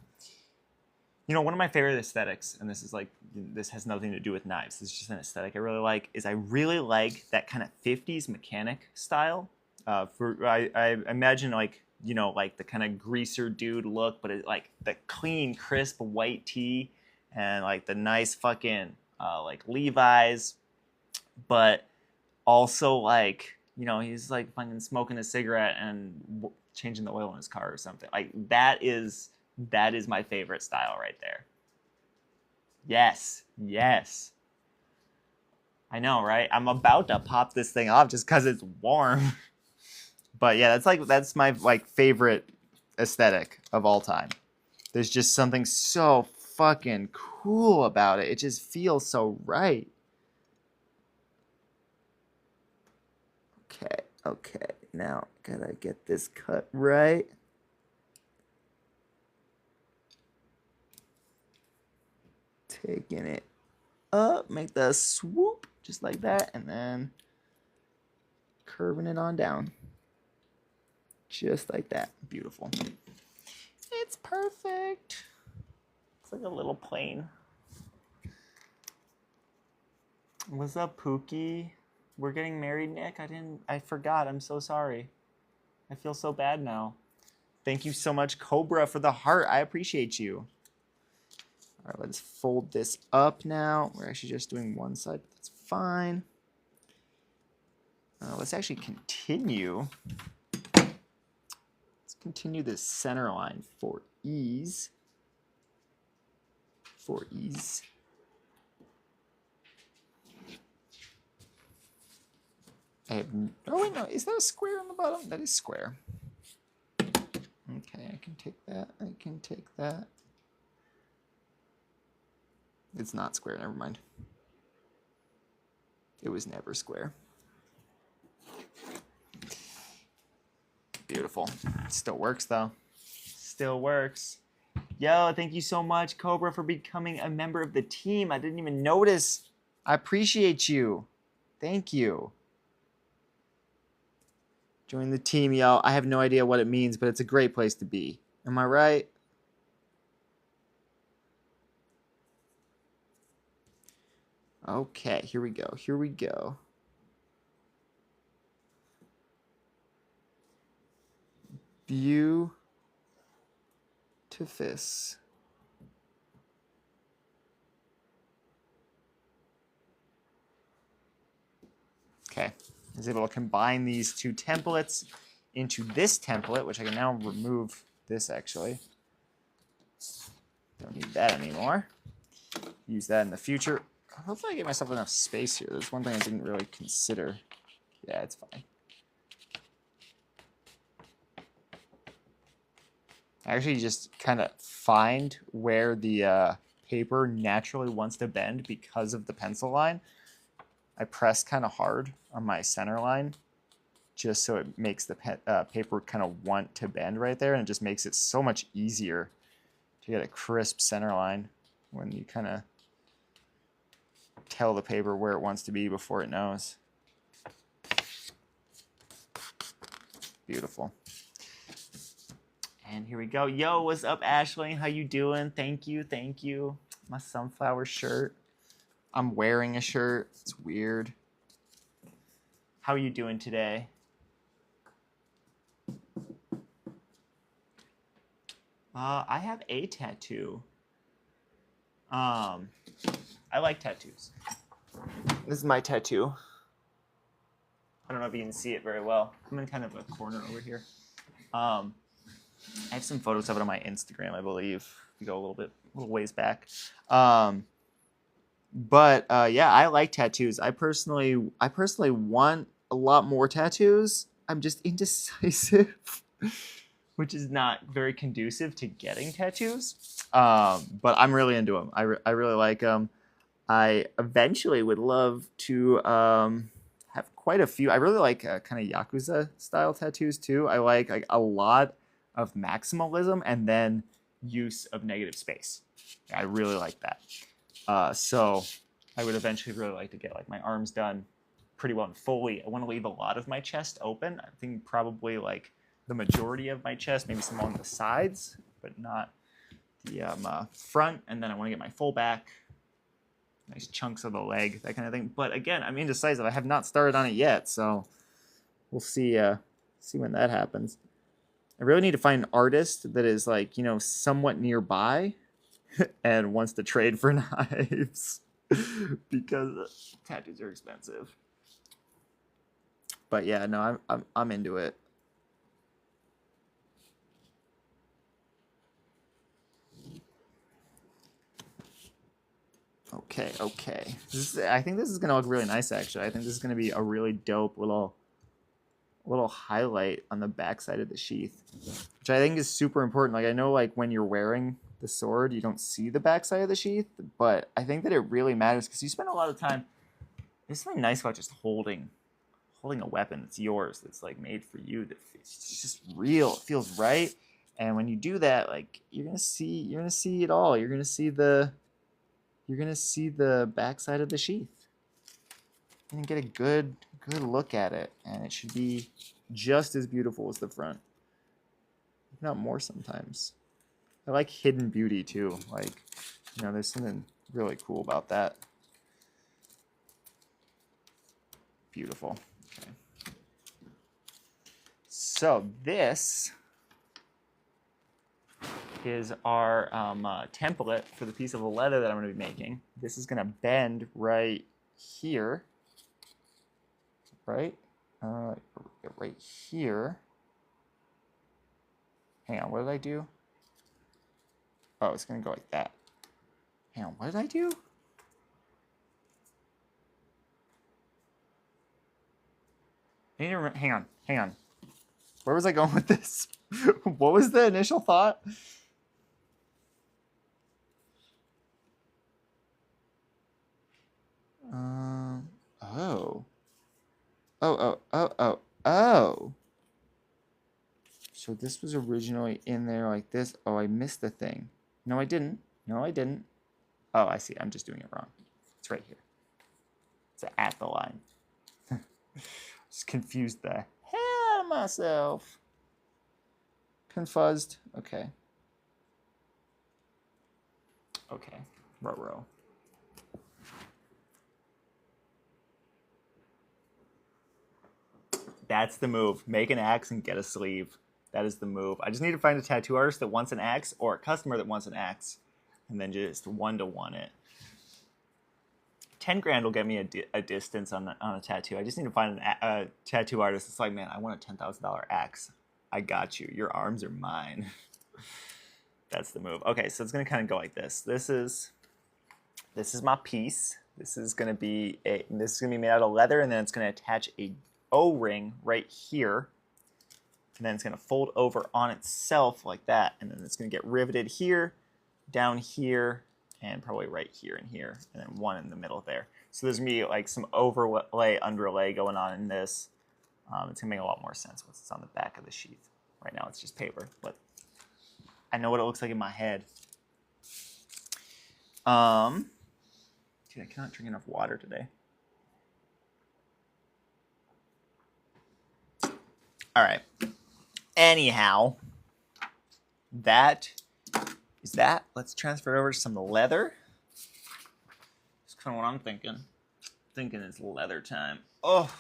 you know, one of my favorite aesthetics, and this has nothing to do with knives. This is just an aesthetic I really like. Is I really like that kind of 50s mechanic style. I imagine like, you know, like the kind of greaser dude look, but it like the clean, crisp white tee and like the nice fucking like Levi's, but also like, you know, he's like fucking smoking a cigarette and changing the oil in his car or something. Like that is my favorite style right there. Yes, yes. I know, right? I'm about to pop this thing off just because it's warm. But yeah, that's my like favorite aesthetic of all time. There's just something so fucking cool about it. It just feels so right. Okay. Now, gotta get this cut right. Taking it up, make the swoop, just like that, and then curving it on down. Just like that. Beautiful. It's perfect. It's like a little plane. What's up, Pookie? We're getting married, Nick? I forgot. I'm so sorry. I feel so bad now. Thank you so much, Cobra, for the heart. I appreciate you. All right, let's fold this up now. We're actually just doing one side, but that's fine. Let's actually continue. Let's continue this center line for ease. For ease. Oh wait, no, is that a square on the bottom? That is square. Okay, I can take that. I can take that. It's not square, never mind. It was never square. Beautiful. Still works though. Still works. Yo, thank you so much, Cobra, for becoming a member of the team. I didn't even notice. I appreciate you. Thank you. Join the team, yo. I have no idea what it means, but it's a great place to be. Am I right? Okay, here we go. Here we go. Beautifus. Okay, I was able to combine these two templates into this template, which I can now remove this actually. Don't need that anymore. Use that in the future. Hopefully I get myself enough space here. There's one thing I didn't really consider. Yeah, it's fine. I actually just kind of find where the paper naturally wants to bend because of the pencil line. I press kind of hard on my center line just so it makes the paper kind of want to bend right there, and it just makes it so much easier to get a crisp center line when you kind of tell the paper where it wants to be before it knows. Beautiful. And here we go. Yo, what's up, Ashley? How you doing? Thank you, thank you. My sunflower shirt. I'm wearing a shirt. It's weird. How are you doing today? I have a tattoo. I like tattoos. This is my tattoo. I don't know if you can see it very well. I'm in kind of a corner over here. I have some photos of it on my Instagram, I believe. We go a little ways back. Yeah, I like tattoos. I personally want a lot more tattoos. I'm just indecisive, which is not very conducive to getting tattoos. But I'm really into them. I really like them. I eventually would love to have quite a few. I really like kind of Yakuza style tattoos too. I like a lot of maximalism and then use of negative space. I really like that. So I would eventually really like to get like my arms done pretty well and fully. I want to leave a lot of my chest open. I think probably like the majority of my chest, maybe some along the sides, but not the front. And then I want to get my full back, nice chunks of the leg, that kind of thing. But again, I'm indecisive. I have not started on it yet, so we'll see when that happens. I really need to find an artist that is like, you know, somewhat nearby and wants to trade for knives because tattoos are expensive. But yeah, no, I'm into it. Okay. I think this is gonna look really nice. Actually, I think this is gonna be a really dope little highlight on the backside of the sheath, which I think is super important. Like I know, like when you're wearing the sword, you don't see the backside of the sheath, but I think that it really matters because you spend a lot of time. There's something nice about just holding a weapon that's yours, that's like made for you. That it's just real. It feels right. And when you do that, like you're gonna see it all. You're gonna see the backside of the sheath. You're gonna get a good look at it, and it should be just as beautiful as the front, if not more sometimes. I like hidden beauty too. Like, you know, there's something really cool about that. Beautiful. Okay. So this is our template for the piece of the leather that I'm going to be making. This is going to bend right here, right? Right here. Hang on, what did I do? Oh, it's going to go like that. Hang on, what did I do? I need to remember, hang on. Where was I going with this? What was the initial thought? Oh. So this was originally in there like this. Oh, I missed the thing. No, I didn't. Oh, I see. I'm just doing it wrong. It's right here. It's at the line. Just confused the hell out of myself. Confuzzed. Okay. Row. That's the move. Make an axe and get a sleeve. That is the move. I just need to find a tattoo artist that wants an axe or a customer that wants an axe, and then just one-to-one it. 10 grand will get me a distance on a tattoo. I just need to find a tattoo artist that's like, man, I want a $10,000 axe. I got you. Your arms are mine. That's the move. Okay, so it's gonna kind of go like this. This is my piece. This is gonna be made out of leather, and then it's gonna attach a O-ring right here, and then it's gonna fold over on itself like that, and then it's gonna get riveted here, down here, and probably right here and here, and then one in the middle there. So there's gonna be like some overlay, underlay going on in this. It's gonna make a lot more sense once it's on the back of the sheath. Right now it's just paper, but I know what it looks like in my head. Dude, I cannot drink enough water today. All right. Anyhow, that is that. Let's transfer it over to some leather. That's kind of what I'm thinking. Thinking it's leather time. Oh.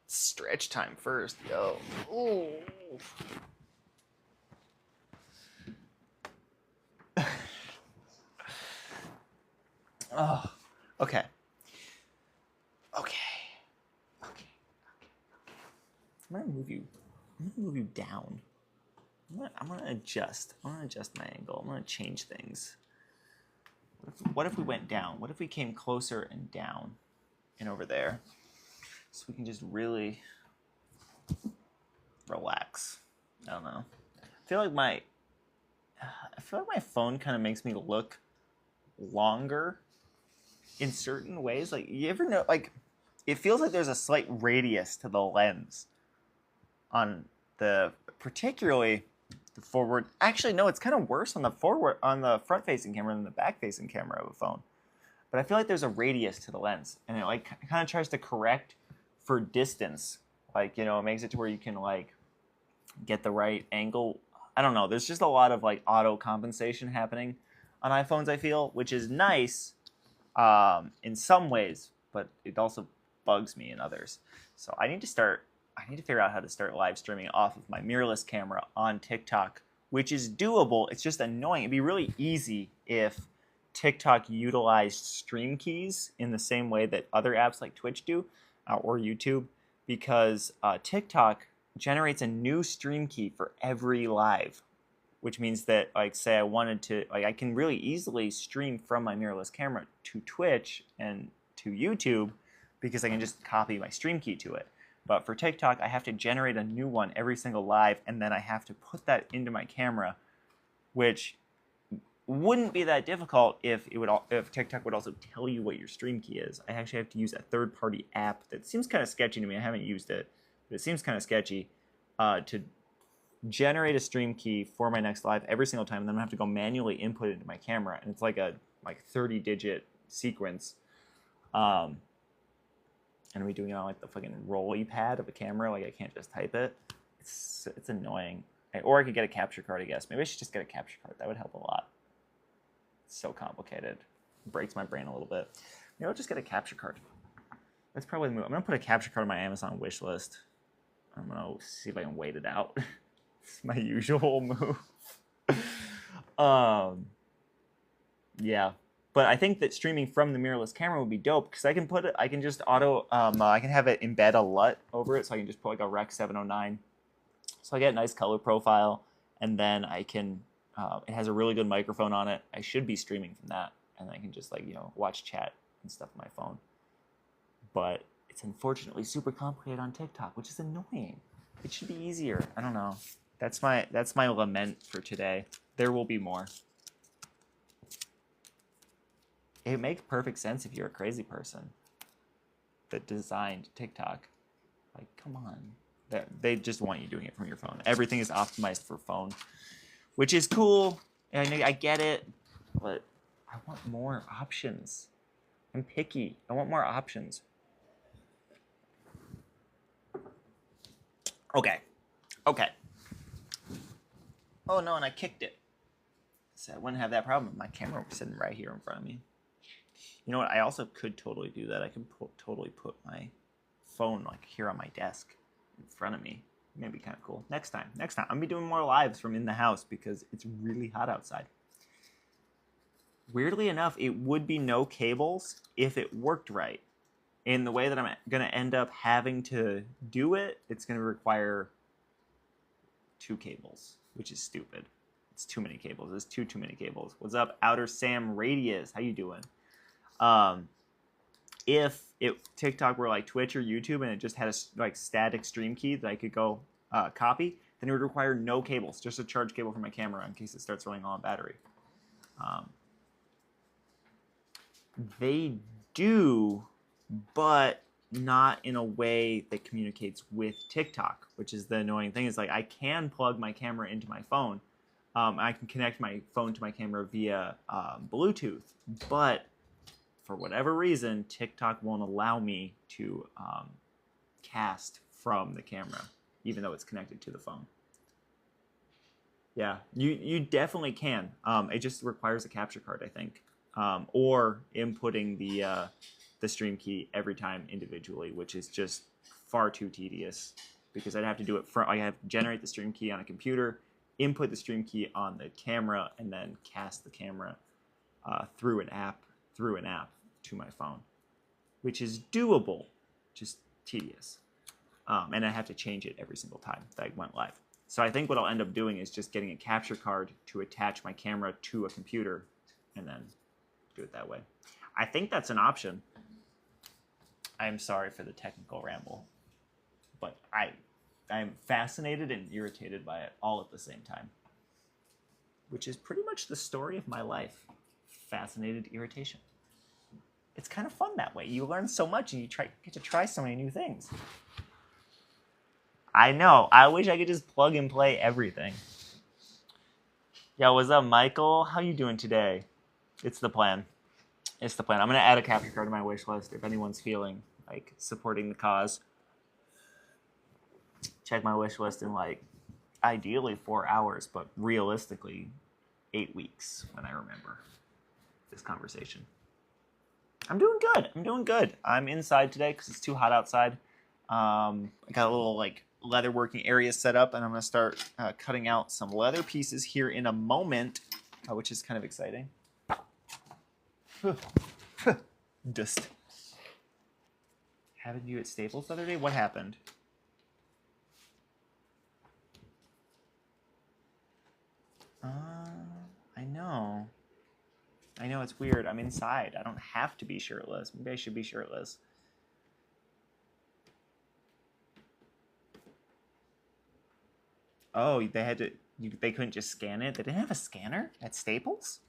Stretch time first, yo. Ooh. Oh, okay. I'm gonna move you down. I'm gonna adjust. I'm gonna adjust my angle. I'm gonna change things. What if we went down? What if we came closer and down and over there? So we can just really relax. I don't know. I feel like my phone kind of makes me look longer in certain ways. Like, you ever know, like, it feels like there's a slight radius to the lens on particularly the forward. Actually, no, it's kind of worse on the front facing camera than the back facing camera of a phone. But I feel like there's a radius to the lens, and it like kind of tries to correct for distance. Like, you know, it makes it to where you can like get the right angle. I don't know. There's just a lot of like auto compensation happening on iPhones, I feel, which is nice in some ways, but it also bugs me in others. So I need to figure out how to start live streaming off of my mirrorless camera on TikTok, which is doable. It's just annoying. It'd be really easy if TikTok utilized stream keys in the same way that other apps like Twitch do or YouTube, because TikTok generates a new stream key for every live, which means that, like, say I wanted to, like, I can really easily stream from my mirrorless camera to Twitch and to YouTube because I can just copy my stream key to it. But for TikTok, I have to generate a new one every single live, and then I have to put that into my camera, which wouldn't be that difficult if TikTok would also tell you what your stream key is. I actually have to use a third-party app that seems kind of sketchy to me. I haven't used it, but it seems kind of sketchy to generate a stream key for my next live every single time, and then I have to go manually input it into my camera, and it's like a 30-digit sequence. And are we doing it on like the fucking rolly pad of a camera? Like, I can't just type it. It's annoying. Or I could get a capture card, I guess. Maybe I should just get a capture card. That would help a lot. It's so complicated. It breaks my brain a little bit. Maybe I'll just get a capture card. That's probably the move. I'm gonna put a capture card on my Amazon wish list. I'm gonna see if I can wait it out. It's my usual move. Yeah. But I think that streaming from the mirrorless camera would be dope, because I can just I can have it embed a LUT over it, so I can just put like a Rec 709. So I get a nice color profile, and then I can, it has a really good microphone on it. I should be streaming from that, and I can just like, you know, watch chat and stuff on my phone. But it's unfortunately super complicated on TikTok, which is annoying. It should be easier. I don't know. That's my lament for today. There will be more. It makes perfect sense if you're a crazy person that designed TikTok. Like, come on. They just want you doing it from your phone. Everything is optimized for phone, which is cool. And I get it, but I want more options. I'm picky. I want more options. Okay. Oh, no, and I kicked it. So I wouldn't have that problem if my camera was sitting right here in front of me. You know what? I also could totally do that. I could totally put my phone like here on my desk in front of me. Maybe kind of cool. Next time. I'm going to be doing more lives from in the house because it's really hot outside. Weirdly enough, it would be no cables if it worked right. In the way that I'm going to end up having to do it, it's going to require 2 cables, which is stupid. It's too many cables. It's too many cables. What's up, Outer Sam Radius? How you doing? If TikTok were like Twitch or YouTube and it just had a like static stream key that I could go copy, then it would require no cables, just a charge cable for my camera in case it starts running low on battery. They do, but not in a way that communicates with TikTok, which is the annoying thing. Is like I can plug my camera into my phone. I can connect my phone to my camera via Bluetooth, but for whatever reason, TikTok won't allow me to cast from the camera, even though it's connected to the phone. Yeah, you definitely can. It just requires a capture card, I think, or inputting the stream key every time individually, which is just far too tedious because I'd have to do it I have to generate the stream key on a computer, input the stream key on the camera, and then cast the camera through an app to my phone, which is doable, just tedious. And I have to change it every single time that I went live. So I think what I'll end up doing is just getting a capture card to attach my camera to a computer and then do it that way. I think that's an option. I'm sorry for the technical ramble, but I'm fascinated and irritated by it all at the same time, which is pretty much the story of my life. Fascinated irritation. It's kind of fun that way. You learn so much and you get to try so many new things. I know. I wish I could just plug and play everything. Yo, what's up, Michael? How you doing today? It's the plan. It's the plan. I'm going to add a capture card to my wish list if anyone's feeling like supporting the cause. Check my wish list in like ideally 4 hours, but realistically 8 weeks when I remember this conversation. I'm doing good. I'm doing good. I'm inside today because it's too hot outside. I got a little like leather working area set up, and I'm going to start cutting out some leather pieces here in a moment, which is kind of exciting. Dust. Happened to you at Staples the other day? What happened? I know. I know, it's weird. I'm inside. I don't have to be shirtless. Maybe I should be shirtless. Oh, they had to. They couldn't just scan it. They didn't have a scanner at Staples.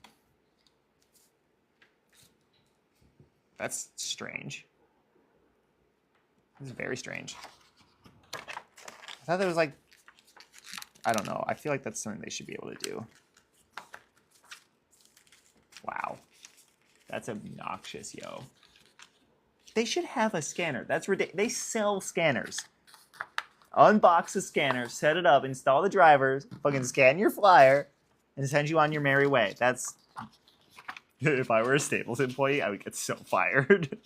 That's strange. This is very strange. I thought there was like, I don't know. I feel like that's something they should be able to do. Wow. That's obnoxious, yo. They should have a scanner. That's ridiculous. They sell scanners. Unbox a scanner, set it up, install the drivers, fucking scan your flyer, and send you on your merry way. That's... If I were a Staples employee, I would get so fired.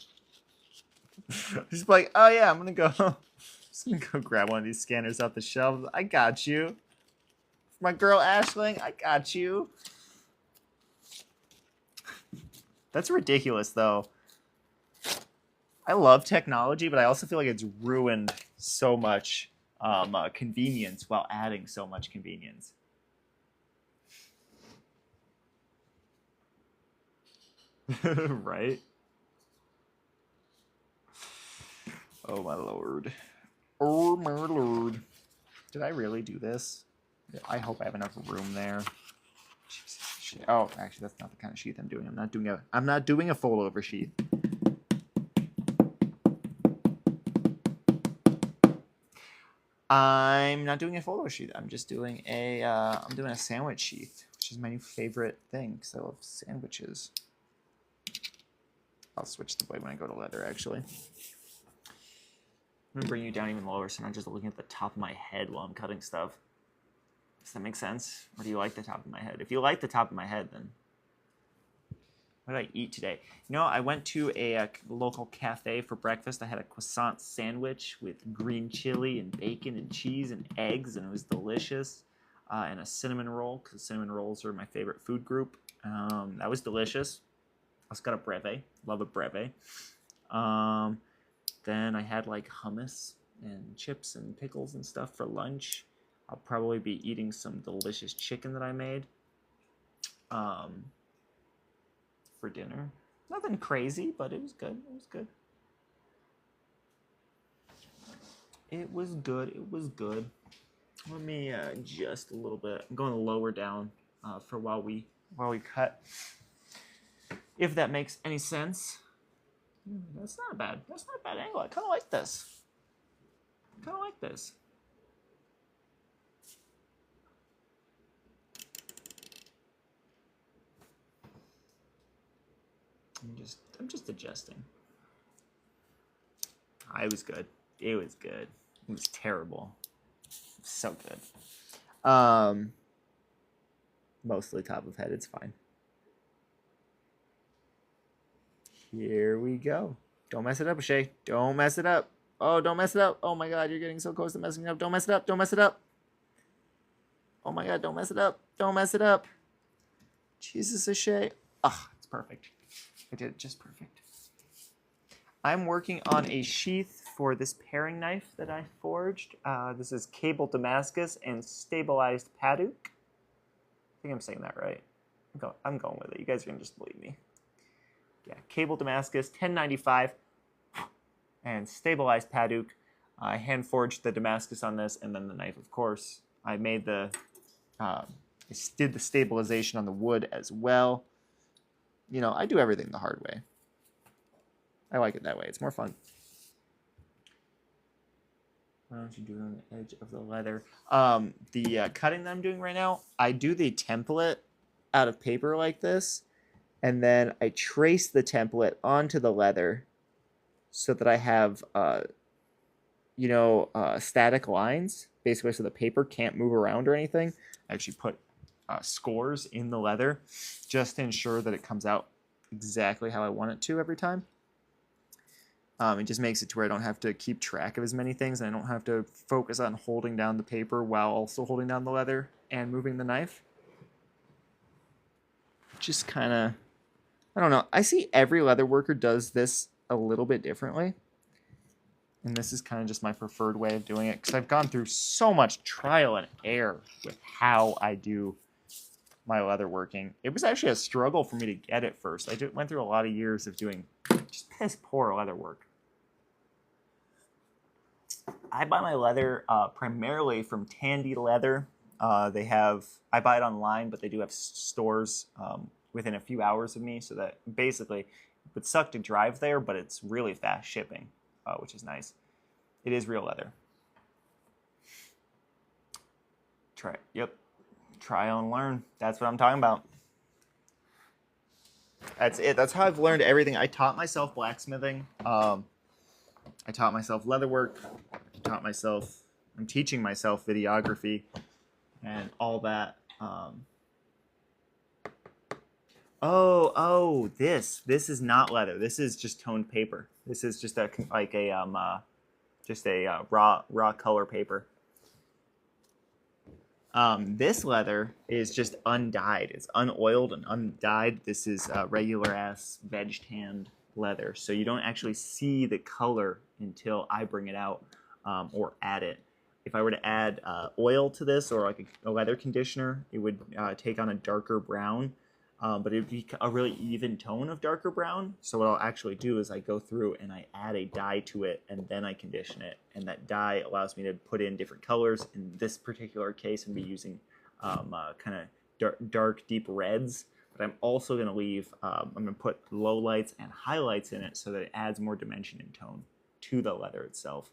Just like, oh yeah, I'm just gonna go grab one of these scanners off the shelves. I got you. For my girl Ashling, I got you. That's ridiculous, though. I love technology, but I also feel like it's ruined so much convenience while adding so much convenience. Right? Oh, my lord. Oh, my lord. Did I really do this? I hope I have enough room there. Jesus. Oh, actually, that's not the kind of sheath I'm doing. I'm not doing a fold over sheath. I'm not doing a fold over sheath. I'm just doing I'm doing a sandwich sheath, which is my new favorite thing because I love sandwiches. I'll switch the blade when I go to leather, actually. I'm going to bring you down even lower so I'm not just looking at the top of my head while I'm cutting stuff. Does that make sense? Or do you like the top of my head? If you like the top of my head, then what did I eat today? You know, I went to a local cafe for breakfast. I had a croissant sandwich with green chili and bacon and cheese and eggs, and it was delicious. And a cinnamon roll, because cinnamon rolls are my favorite food group. That was delicious. I also got a breve. Love a breve. Then I had like hummus and chips and pickles and stuff for lunch. I'll probably be eating some delicious chicken that I made for dinner. Nothing crazy, but it was good. It was good. It was good. It was good. Let me adjust a little bit. I'm going lower down for while we cut. If that makes any sense. That's not bad. That's not a bad angle. I kind of like this. Kind of like this. I'm just adjusting. It was good. It was good. It was terrible. So good. Mostly top of head. It's fine. Here we go. Don't mess it up, Ashe. Don't mess it up. Oh, don't mess it up. Oh my God, you're getting so close to messing it up. Don't mess it up. Don't mess it up. Oh my God, don't mess it up. Don't mess it up. Jesus, Ashe. Ah, it's perfect. I did it just perfect. I'm working on a sheath for this paring knife that I forged. This is cable Damascus and stabilized Paduk. I think I'm saying that right. I'm going with it. You guys are going to just believe me. Yeah, cable Damascus, 1095, and stabilized Paduk. I hand forged the Damascus on this, and then the knife, of course. I made I did the stabilization on the wood as well. You know, I do everything the hard way. I like it that way. It's more fun. Why don't you do it on the edge of the leather? The cutting that I'm doing right now, I do the template out of paper like this, and then I trace the template onto the leather so that I have, static lines, basically so the paper can't move around or anything. I actually put scores in the leather just to ensure that it comes out exactly how I want it to every time. It just makes it to where I don't have to keep track of as many things, and I don't have to focus on holding down the paper while also holding down the leather and moving the knife. Just kind of, I don't know. I see every leather worker does this a little bit differently. And this is kind of just my preferred way of doing it because I've gone through so much trial and error with how I do my leather working. It was actually a struggle for me to get it first. I went through a lot of years of doing just piss poor leather work. I buy my leather primarily from Tandy Leather. I buy it online, but they do have stores within a few hours of me, so that basically it would suck to drive there, but it's really fast shipping, which is nice. It is real leather. Try and learn. That's what I'm talking about. That's it. That's how I've learned everything. I taught myself blacksmithing. I taught myself leatherwork. I'm teaching myself videography and all that. This is not leather. This is just toned paper. This is just a raw color paper. This leather is just undyed. It's unoiled and undyed. This is regular ass veg tanned leather, so you don't actually see the color until I bring it out or add it. If I were to add oil to this or like a leather conditioner, it would take on a darker brown, but it would be a really even tone of darker brown. So what I'll actually do is I go through and I add a dye to it, and then I condition it, and that dye allows me to put in different colors. In this particular case, I'm going to be using kind of dark, deep reds. But I'm also going to leave, I'm going to put low lights and highlights in it so that it adds more dimension and tone to the leather itself.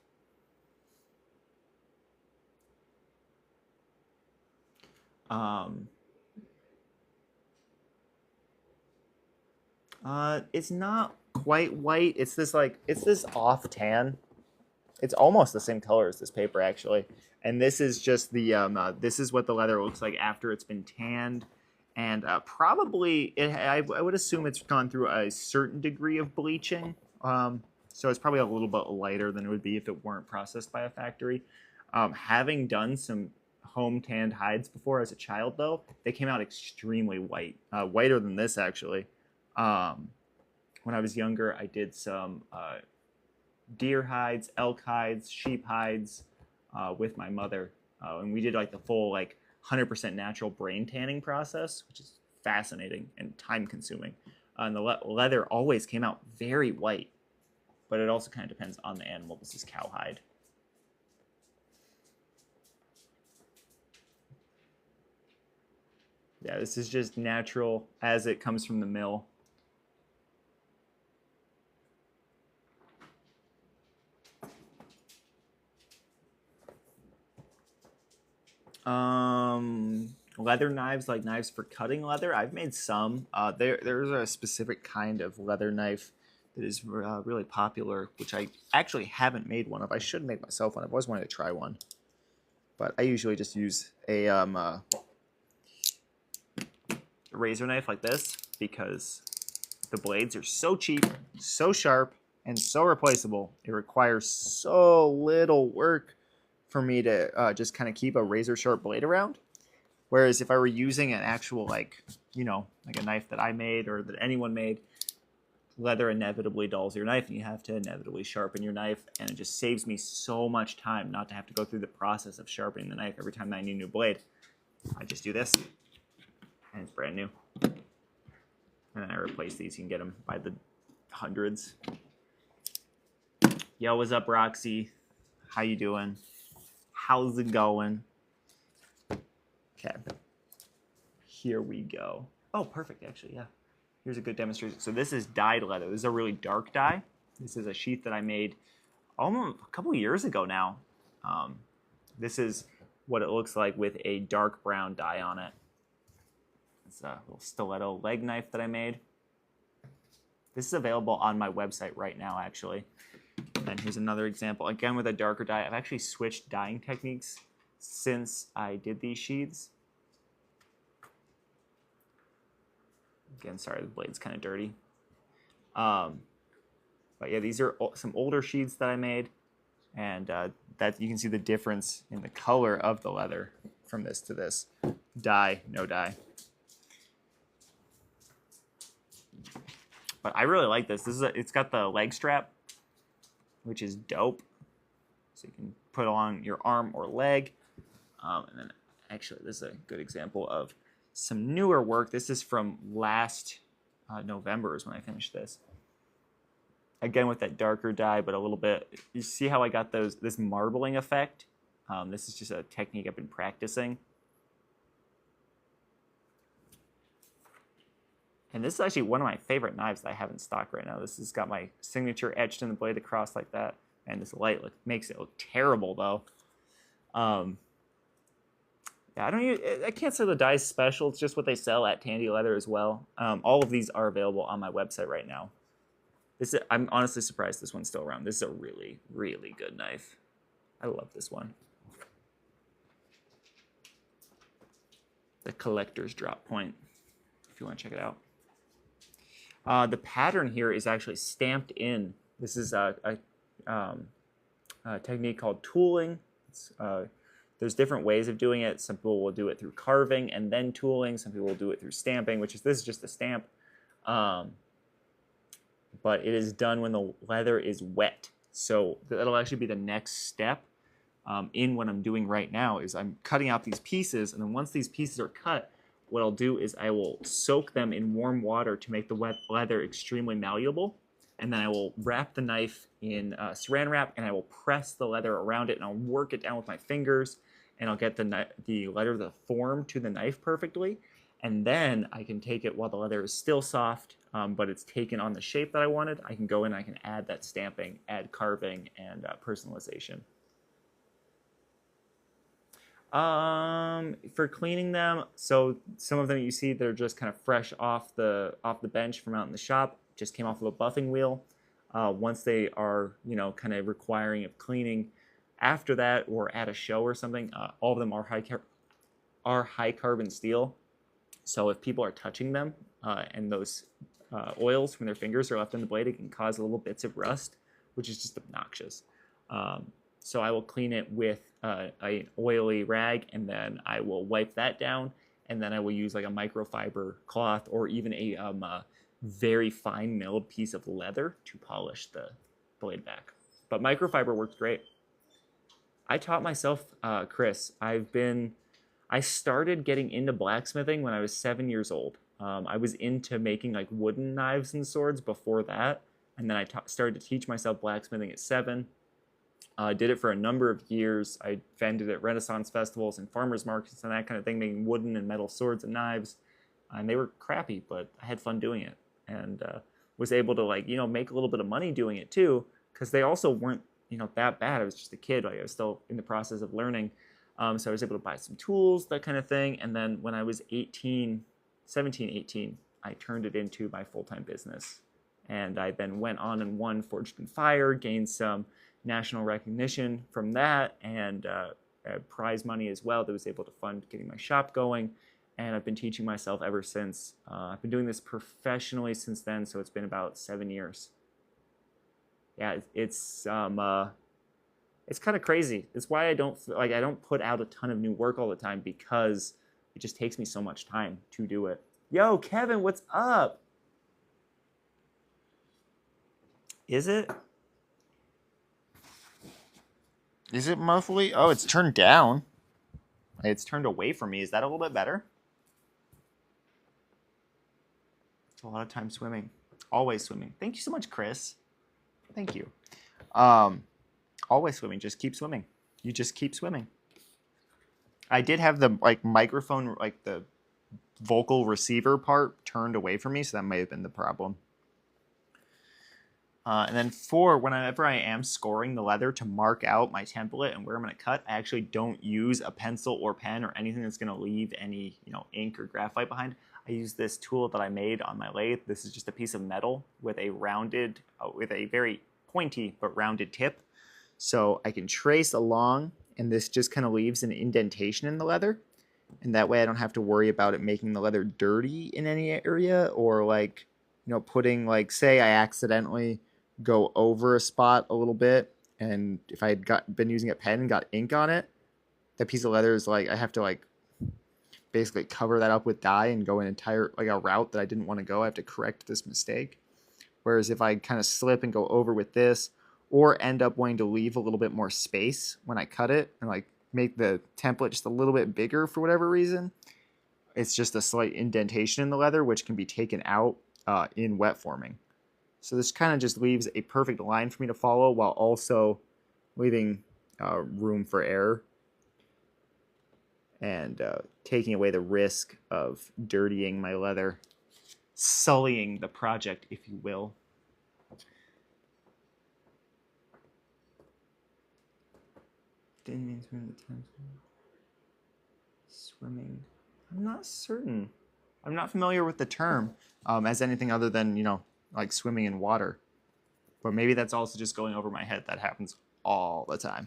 It's not quite white. It's this off tan. It's almost the same color as this paper actually. And this is just the, this is what the leather looks like after it's been tanned. And probably, I would assume it's gone through a certain degree of bleaching. So it's probably a little bit lighter than it would be if it weren't processed by a factory. Having done some home tanned hides before as a child, though, they came out extremely white. Whiter than this, actually. When I was younger, I did some deer hides, elk hides, sheep hides with my mother. And we did like the full like 100% natural brain tanning process, which is fascinating and time consuming. And the leather always came out very white, but it also kind of depends on the animal. This is cowhide. Yeah, this is just natural as it comes from the mill. Leather knives, like knives for cutting leather. I've made some. There's a specific kind of leather knife that is really popular, which I actually haven't made one of. I should make myself one. I've always wanted to try one, but I usually just use a razor knife like this because the blades are so cheap, so sharp, and so replaceable. It requires so little work for me to just kind of keep a razor sharp blade around. Whereas if I were using an actual, like, you know, like a knife that I made or that anyone made, leather inevitably dulls your knife and you have to inevitably sharpen your knife, and it just saves me so much time not to have to go through the process of sharpening the knife every time I need a new blade. I just do this and it's brand new. And then I replace these. You can get them by the hundreds. Yo, what's up, Roxy? How you doing? How's it going? Okay, here we go. Oh, perfect, actually, yeah. Here's a good demonstration. So this is dyed leather. This is a really dark dye. This is a sheath that I made almost a couple years ago now. This is what it looks like with a dark brown dye on it. It's a little stiletto leg knife that I made. This is available on my website right now, actually. And here's another example, again with a darker dye. I've actually switched dyeing techniques since I did these sheaths. Again, sorry, the blade's kind of dirty. But yeah, these are some older sheaths that I made, and that you can see the difference in the color of the leather from this to this. Dye, no dye. But I really like this. It's got the leg strap, which is dope. So you can put on your arm or leg. And then actually, this is a good example of some newer work. This is from last November is when I finished this. Again, with that darker dye, but a little bit, you see how I got this marbling effect? This is just a technique I've been practicing. And this is actually one of my favorite knives that I have in stock right now. This has got my signature etched in the blade across like that. And this light makes it look terrible, though. Yeah, I can't say the dye's special. It's just what they sell at Tandy Leather as well. All of these are available on my website right now. I'm honestly surprised this one's still around. This is a really, really good knife. I love this one. The collector's drop point, if you want to check it out. The pattern here is actually stamped in. This is a technique called tooling. There's different ways of doing it. Some people will do it through carving and then tooling. Some people will do it through stamping, this is just a stamp. But it is done when the leather is wet. So that'll actually be the next step in what I'm doing right now is I'm cutting out these pieces, and then once these pieces are cut, what I'll do is I will soak them in warm water to make the wet leather extremely malleable. And then I will wrap the knife in saran wrap, and I will press the leather around it, and I'll work it down with my fingers, and I'll get the leather to form to the knife perfectly. And then I can take it while the leather is still soft, but it's taken on the shape that I wanted. I can go in, I can add that stamping, add carving, and personalization. For cleaning them, so some of them you see they're just kind of fresh off the bench from out in the shop. Just came off of a buffing wheel. Once they are, kind of requiring of cleaning after that or at a show or something, all of them are high carbon steel. So if people are touching them and those oils from their fingers are left on the blade, it can cause little bits of rust, which is just obnoxious. So I will clean it with an oily rag, and then I will wipe that down, and then I will use like a microfiber cloth or even a very fine milled piece of leather to polish the blade back. But microfiber works great. I taught myself, Chris. I started getting into blacksmithing when I was 7 years old. I was into making like wooden knives and swords before that, and then I started to teach myself blacksmithing at 7. Did it for a number of years. I vended at Renaissance festivals and farmers markets and that kind of thing, making wooden and metal swords and knives. And they were crappy, but I had fun doing it, and was able to make a little bit of money doing it too, because they also weren't that bad. I was just a kid. Like I was still in the process of learning. So I was able to buy some tools, that kind of thing. And then when I was 18, 17, 18, I turned it into my full-time business. And I then went on and won Forged in Fire, gained some national recognition from that, and prize money as well that was able to fund getting my shop going. And I've been teaching myself ever since. I've been doing this professionally since then, so it's been about 7 years. Yeah, it's kind of crazy. It's why I don't put out a ton of new work all the time, because it just takes me so much time to do it. Yo, Kevin, what's up? Is it muffly? Oh, it's turned down. It's turned away from me. Is that a little bit better? It's a lot of time swimming. Always swimming. Thank you so much, Chris. Thank you. Always swimming. Just keep swimming. You just keep swimming. I did have the microphone, the vocal receiver part turned away from me, so that may have been the problem. And then whenever I am scoring the leather to mark out my template and where I'm going to cut, I actually don't use a pencil or pen or anything that's going to leave any ink or graphite behind. I use this tool that I made on my lathe. This is just a piece of metal with a very pointy but rounded tip. So I can trace along, and this just kind of leaves an indentation in the leather. And that way I don't have to worry about it making the leather dirty in any area, or putting, say I accidentally go over a spot a little bit, and if I had been using a pen and got ink on it, that piece of leather is I have to basically cover that up with dye and go an entire a route that I didn't want to go. I have to correct this mistake. Whereas if I kind of slip and go over with this, or end up wanting to leave a little bit more space when I cut it and make the template just a little bit bigger for whatever reason, it's just a slight indentation in the leather, which can be taken out in wet forming. So this kind of just leaves a perfect line for me to follow while also leaving room for error and taking away the risk of dirtying my leather, sullying the project, if you will. Didn't mean swimming. I'm not certain. I'm not familiar with the term as anything other than swimming in water, but maybe that's also just going over my head. That happens all the time.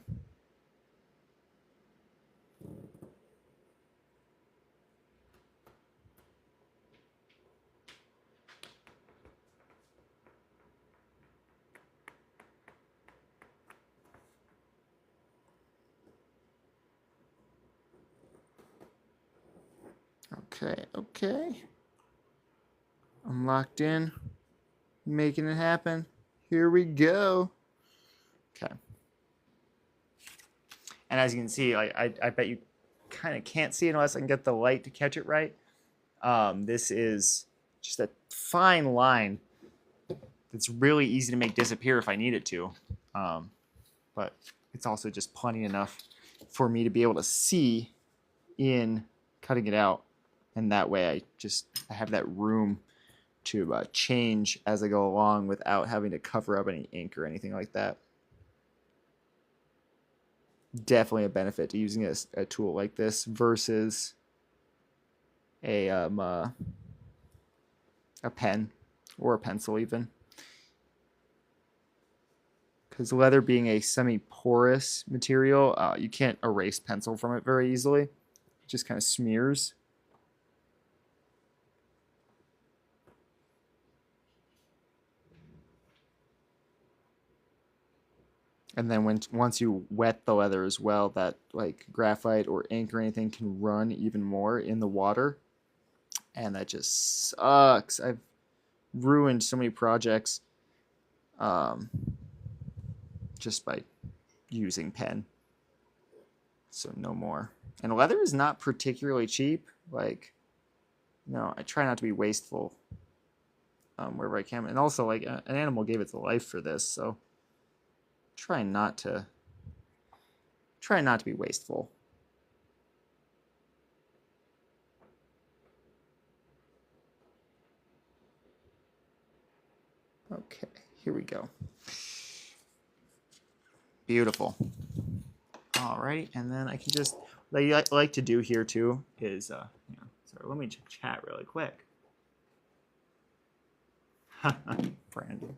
Okay. I'm locked in, making it happen. Here we go. Okay. And as you can see, I bet you kind of can't see it unless I can get the light to catch it right. This is just a fine line that's really easy to make disappear if I need it to. But it's also just plenty enough for me to be able to see in cutting it out. And that way I have that room to change as I go along without having to cover up any ink or anything like that. Definitely a benefit to using a tool like this versus a pen or a pencil even. Because leather being a semi-porous material, you can't erase pencil from it very easily. It just kind of smears. And then once you wet the leather as well, that graphite or ink or anything can run even more in the water. And that just sucks. I've ruined so many projects just by using pen. So no more. And leather is not particularly cheap. Like, no, I try not to be wasteful wherever I can. And also, like, an animal gave its life for this, so try not to be wasteful. Okay, here we go. Beautiful. Alrighty, and then I can just, what I like to do here too is, sorry, let me chat really quick. Brandon.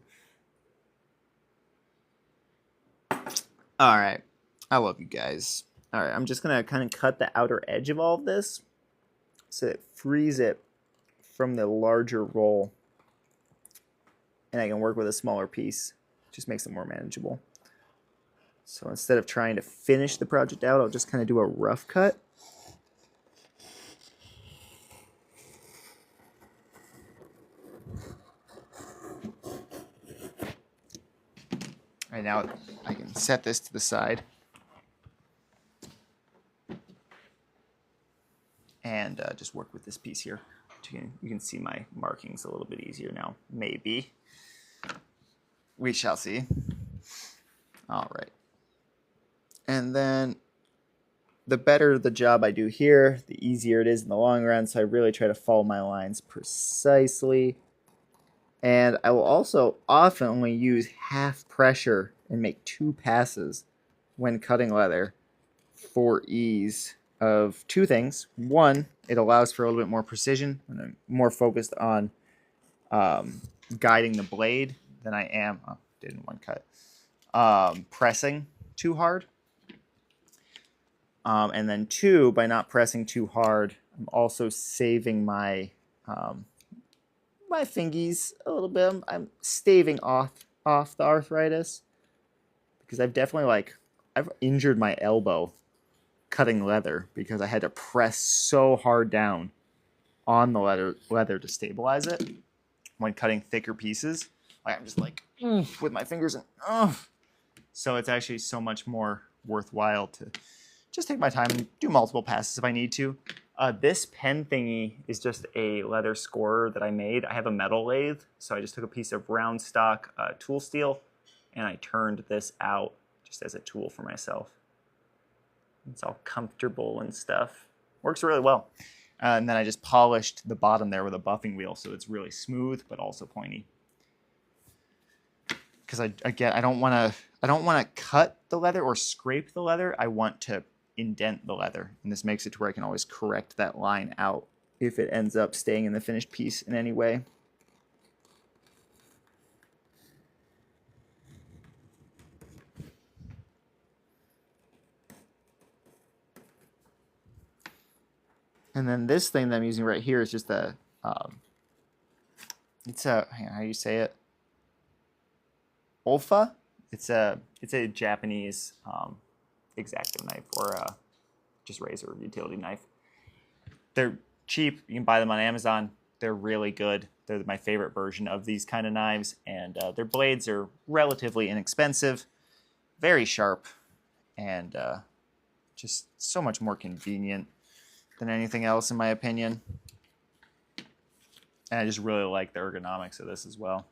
Alright, I love you guys. Alright, I'm just gonna kind of cut the outer edge of all of this so it frees it from the larger roll, and I can work with a smaller piece. Just makes it more manageable. So instead of trying to finish the project out, I'll just kind of do a rough cut. Right now I can set this to the side and just work with this piece here. You can see my markings a little bit easier now, maybe. We shall see. All right. And then the better the job I do here, the easier it is in the long run. So I really try to follow my lines precisely. And I will also often only use half pressure and make 2 passes when cutting leather for ease of 2 things. One, it allows for a little bit more precision when I'm more focused on guiding the blade than I am, didn't one cut, pressing too hard. And then 2, by not pressing too hard, I'm also saving my my fingies a little bit. I'm staving off the arthritis because I've definitely I've injured my elbow cutting leather because I had to press so hard down on the leather to stabilize it when cutting thicker pieces. Like I'm just like with my fingers and so it's actually so much more worthwhile to just take my time and do multiple passes if I need to. This pen thingy is just a leather scorer that I made. I have a metal lathe, so I just took a piece of round stock tool steel and I turned this out just as a tool for myself. It's all comfortable and stuff. Works really well. And then I just polished the bottom there with a buffing wheel so it's really smooth but also pointy. Because I don't want to cut the leather or scrape the leather. I want to indent the leather, and this makes it to where I can always correct that line out if it ends up staying in the finished piece in any way. And then this thing that I'm using right here is just a it's a, how do you say it? Olfa. It's a Japanese X-Acto knife or just razor utility knife. They're cheap. You can buy them on Amazon. They're really good. They're my favorite version of these kind of knives, and their blades are relatively inexpensive, very sharp, and just so much more convenient than anything else in my opinion. And I just really like the ergonomics of this as well.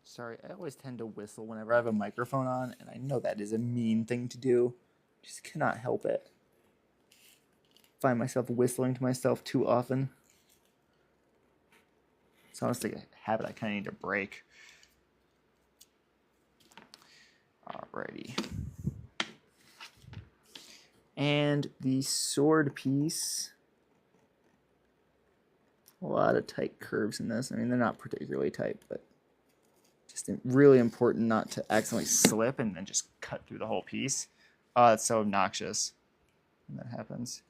Sorry, I always tend to whistle whenever I have a microphone on, and I know that is a mean thing to do. Just cannot help it. Find myself whistling to myself too often. It's honestly a habit I kind of need to break. Alrighty. And the sword piece. A lot of tight curves in this. I mean, they're not particularly tight, but It's really important not to accidentally slip and then just cut through the whole piece. It's so obnoxious when that happens.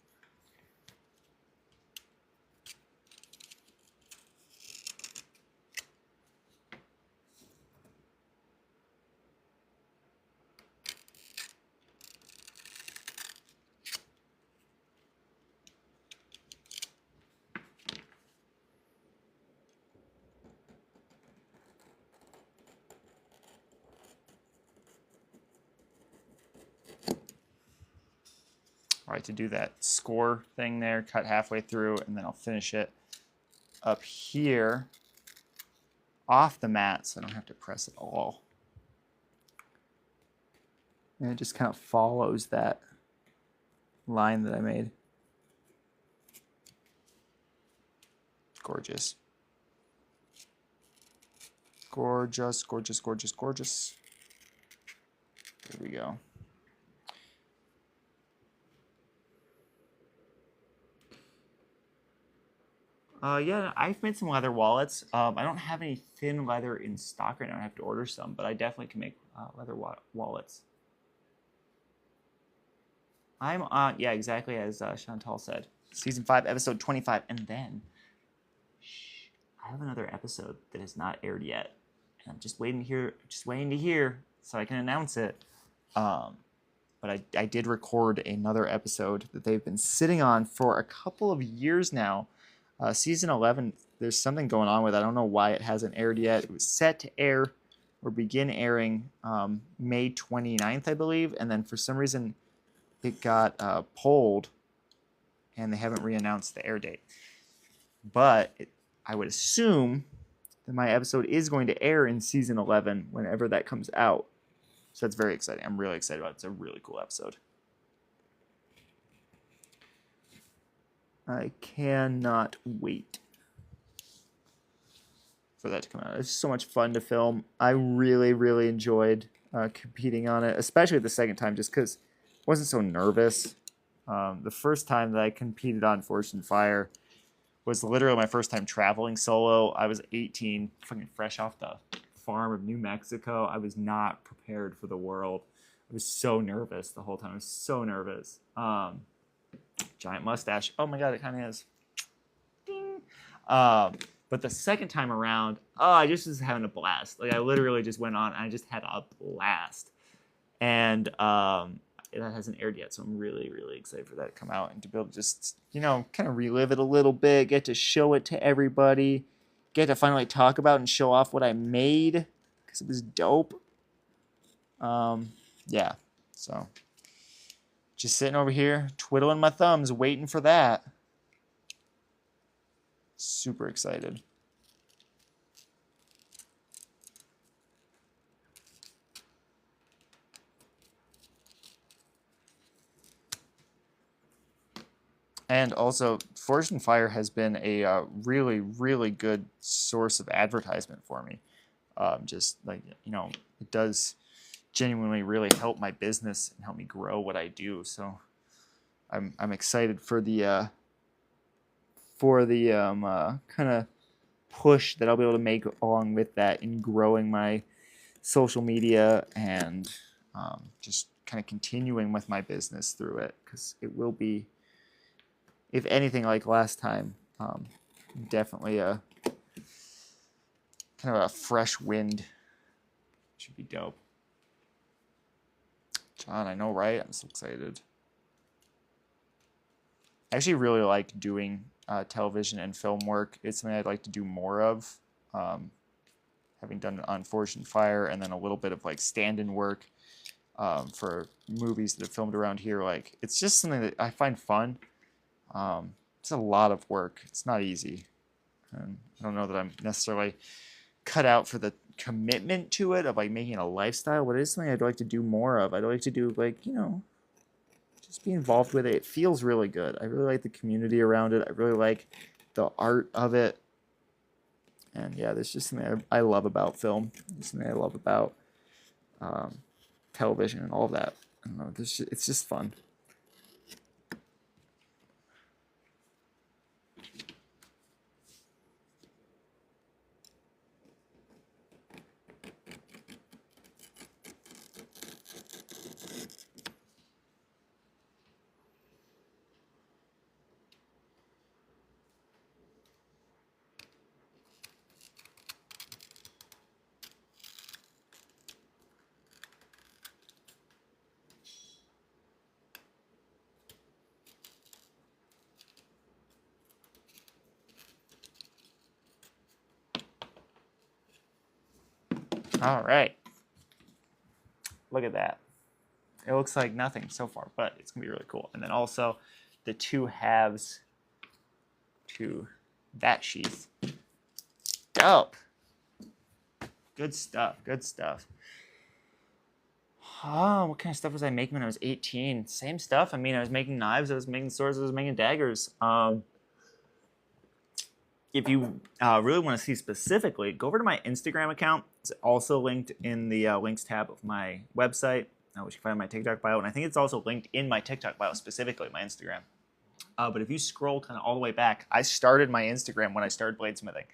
All right, to do that score thing there, cut halfway through, and then I'll finish it up here off the mat so I don't have to press it all. And it just kind of follows that line that I made. Gorgeous. Gorgeous, gorgeous, gorgeous, gorgeous. There we go. Yeah, I've made some leather wallets. I don't have any thin leather in stock right now. I have to order some, but I definitely can make leather wallets. I'm on, yeah, exactly as Chantal said. Season 5, episode 25, and then I have another episode that has not aired yet, and I'm just waiting to hear, so I can announce it. But I did record another episode that they've been sitting on for a couple of years now. Season 11, there's something going on with it. I don't know why it hasn't aired yet. It was set to air or begin airing May 29th, I believe, and then for some reason it got pulled, and they haven't re-announced the air date. But I would assume that my episode is going to air in Season 11 whenever that comes out. So that's very exciting. I'm really excited about it. It's a really cool episode. I cannot wait for that to come out. It's so much fun to film. I really, really enjoyed competing on it, especially the second time, just because I wasn't so nervous. The first time that I competed on Forged in Fire was literally my first time traveling solo. I was 18, fucking fresh off the farm of New Mexico. I was not prepared for the world. I was so nervous the whole time. I was so nervous. Giant mustache. Oh my god, it kind of is. Ding. But the second time around, I just was having a blast. Like I literally just went on and I just had a blast. And that hasn't aired yet, so I'm really, really excited for that to come out and to be able to just, kind of relive it a little bit, get to show it to everybody, get to finally talk about and show off what I made because it was dope. Yeah, so just sitting over here, twiddling my thumbs, waiting for that. Super excited. And also, Forged in Fire has been a really, really good source of advertisement for me. Just like, it does genuinely really help my business and help me grow what I do. So I'm excited for the kind of push that I'll be able to make along with that in growing my social media and just kind of continuing with my business through it, because it will be, if anything like last time, definitely a kind of a fresh wind. Should be dope. John, I know, right? I'm so excited. I actually really like doing television and film work. It's something I'd like to do more of. Having done it on Forged in Fire, and then a little bit of like stand-in work for movies that are filmed around here. Like, it's just something that I find fun. It's a lot of work. It's not easy. And I don't know that I'm necessarily cut out for the commitment to it of like making it a lifestyle, but it is something I'd like to do more of. I'd like to do like, just be involved with it. It feels really good. I really like the community around it. I really like the art of it. And yeah, there's just something I love about film. There's something I love about television and all of that. I don't know. It's just fun. All right. Look at that. It looks like nothing so far, but it's going to be really cool. And then also the two halves to that sheath. Dope. Good stuff. Good stuff. Oh, what kind of stuff was I making when I was 18? Same stuff. I mean, I was making knives, I was making swords, I was making daggers. If you really want to see specifically, go over to my Instagram account. It's also linked in the links tab of my website, which you can find in my TikTok bio. And I think it's also linked in my TikTok bio, specifically my Instagram. But if you scroll kind of all the way back, I started my Instagram when I started bladesmithing.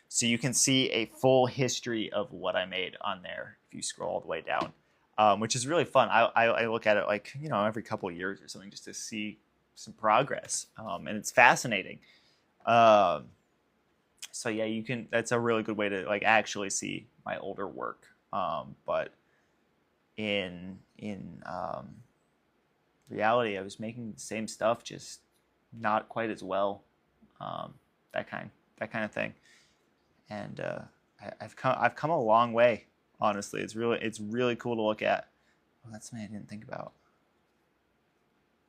So you can see a full history of what I made on there if you scroll all the way down, which is really fun. I look at it like, you know, every couple of years or something just to see some progress. And it's fascinating. So yeah, you can. That's a really good way to like actually see my older work. But in reality, I was making the same stuff, just not quite as well. That kind of thing. And I've come a long way. Honestly, it's really cool to look at. Oh, that's something I didn't think about.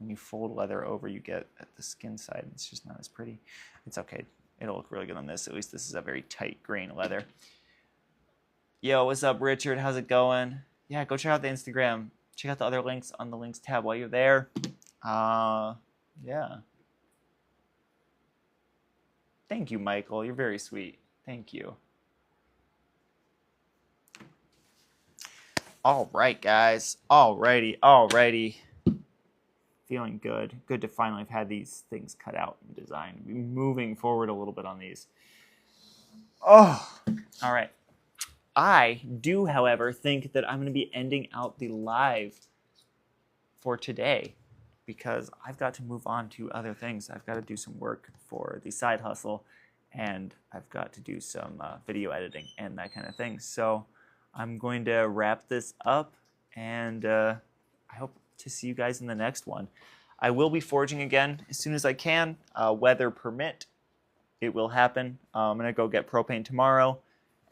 When you fold leather over, you get at the skin side. It's just not as pretty. It's okay. It'll look really good on this. At least this is a very tight grain leather. Yo, what's up, Richard? How's it going? Yeah, go check out the Instagram. Check out the other links on the links tab while you're there. Yeah. Thank you, Michael. You're very sweet. Thank you. All right, guys. Alrighty. Feeling good. Good to finally have had these things cut out and designed. Moving forward a little bit on these. Oh, all right. I do, however, think that I'm going to be ending out the live for today because I've got to move on to other things. I've got to do some work for the side hustle, and I've got to do some video editing and that kind of thing. So I'm going to wrap this up, and I hope to see you guys in the next one. I will be forging again as soon as I can, weather permit. It will happen. I'm going to go get propane tomorrow,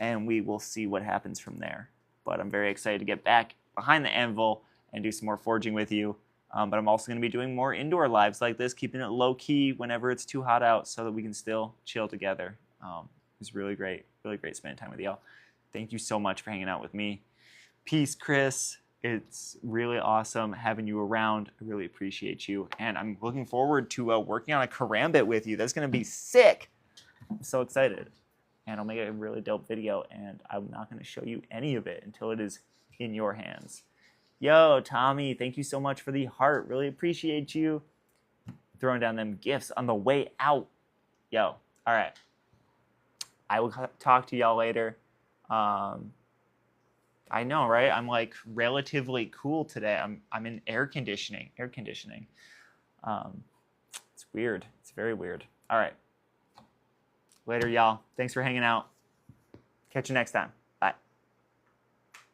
and we will see what happens from there. But I'm very excited to get back behind the anvil and do some more forging with you. But I'm also going to be doing more indoor lives like this, keeping it low-key whenever it's too hot out so that we can still chill together. It's really great spending time with y'all. Thank you so much for hanging out with me. Peace, Chris. It's really awesome having you around. I really appreciate you. And I'm looking forward to working on a karambit with you. That's going to be sick. I'm so excited. And I'll make a really dope video, and I'm not going to show you any of it until it is in your hands. Yo, Tommy, thank you so much for the heart. Really appreciate you. Throwing down them gifts on the way out. Yo, all right. I will talk to y'all later. I know, right? I'm like relatively cool today. I'm in air conditioning. It's weird. It's very weird. All right. Later, y'all. Thanks for hanging out. Catch you next time.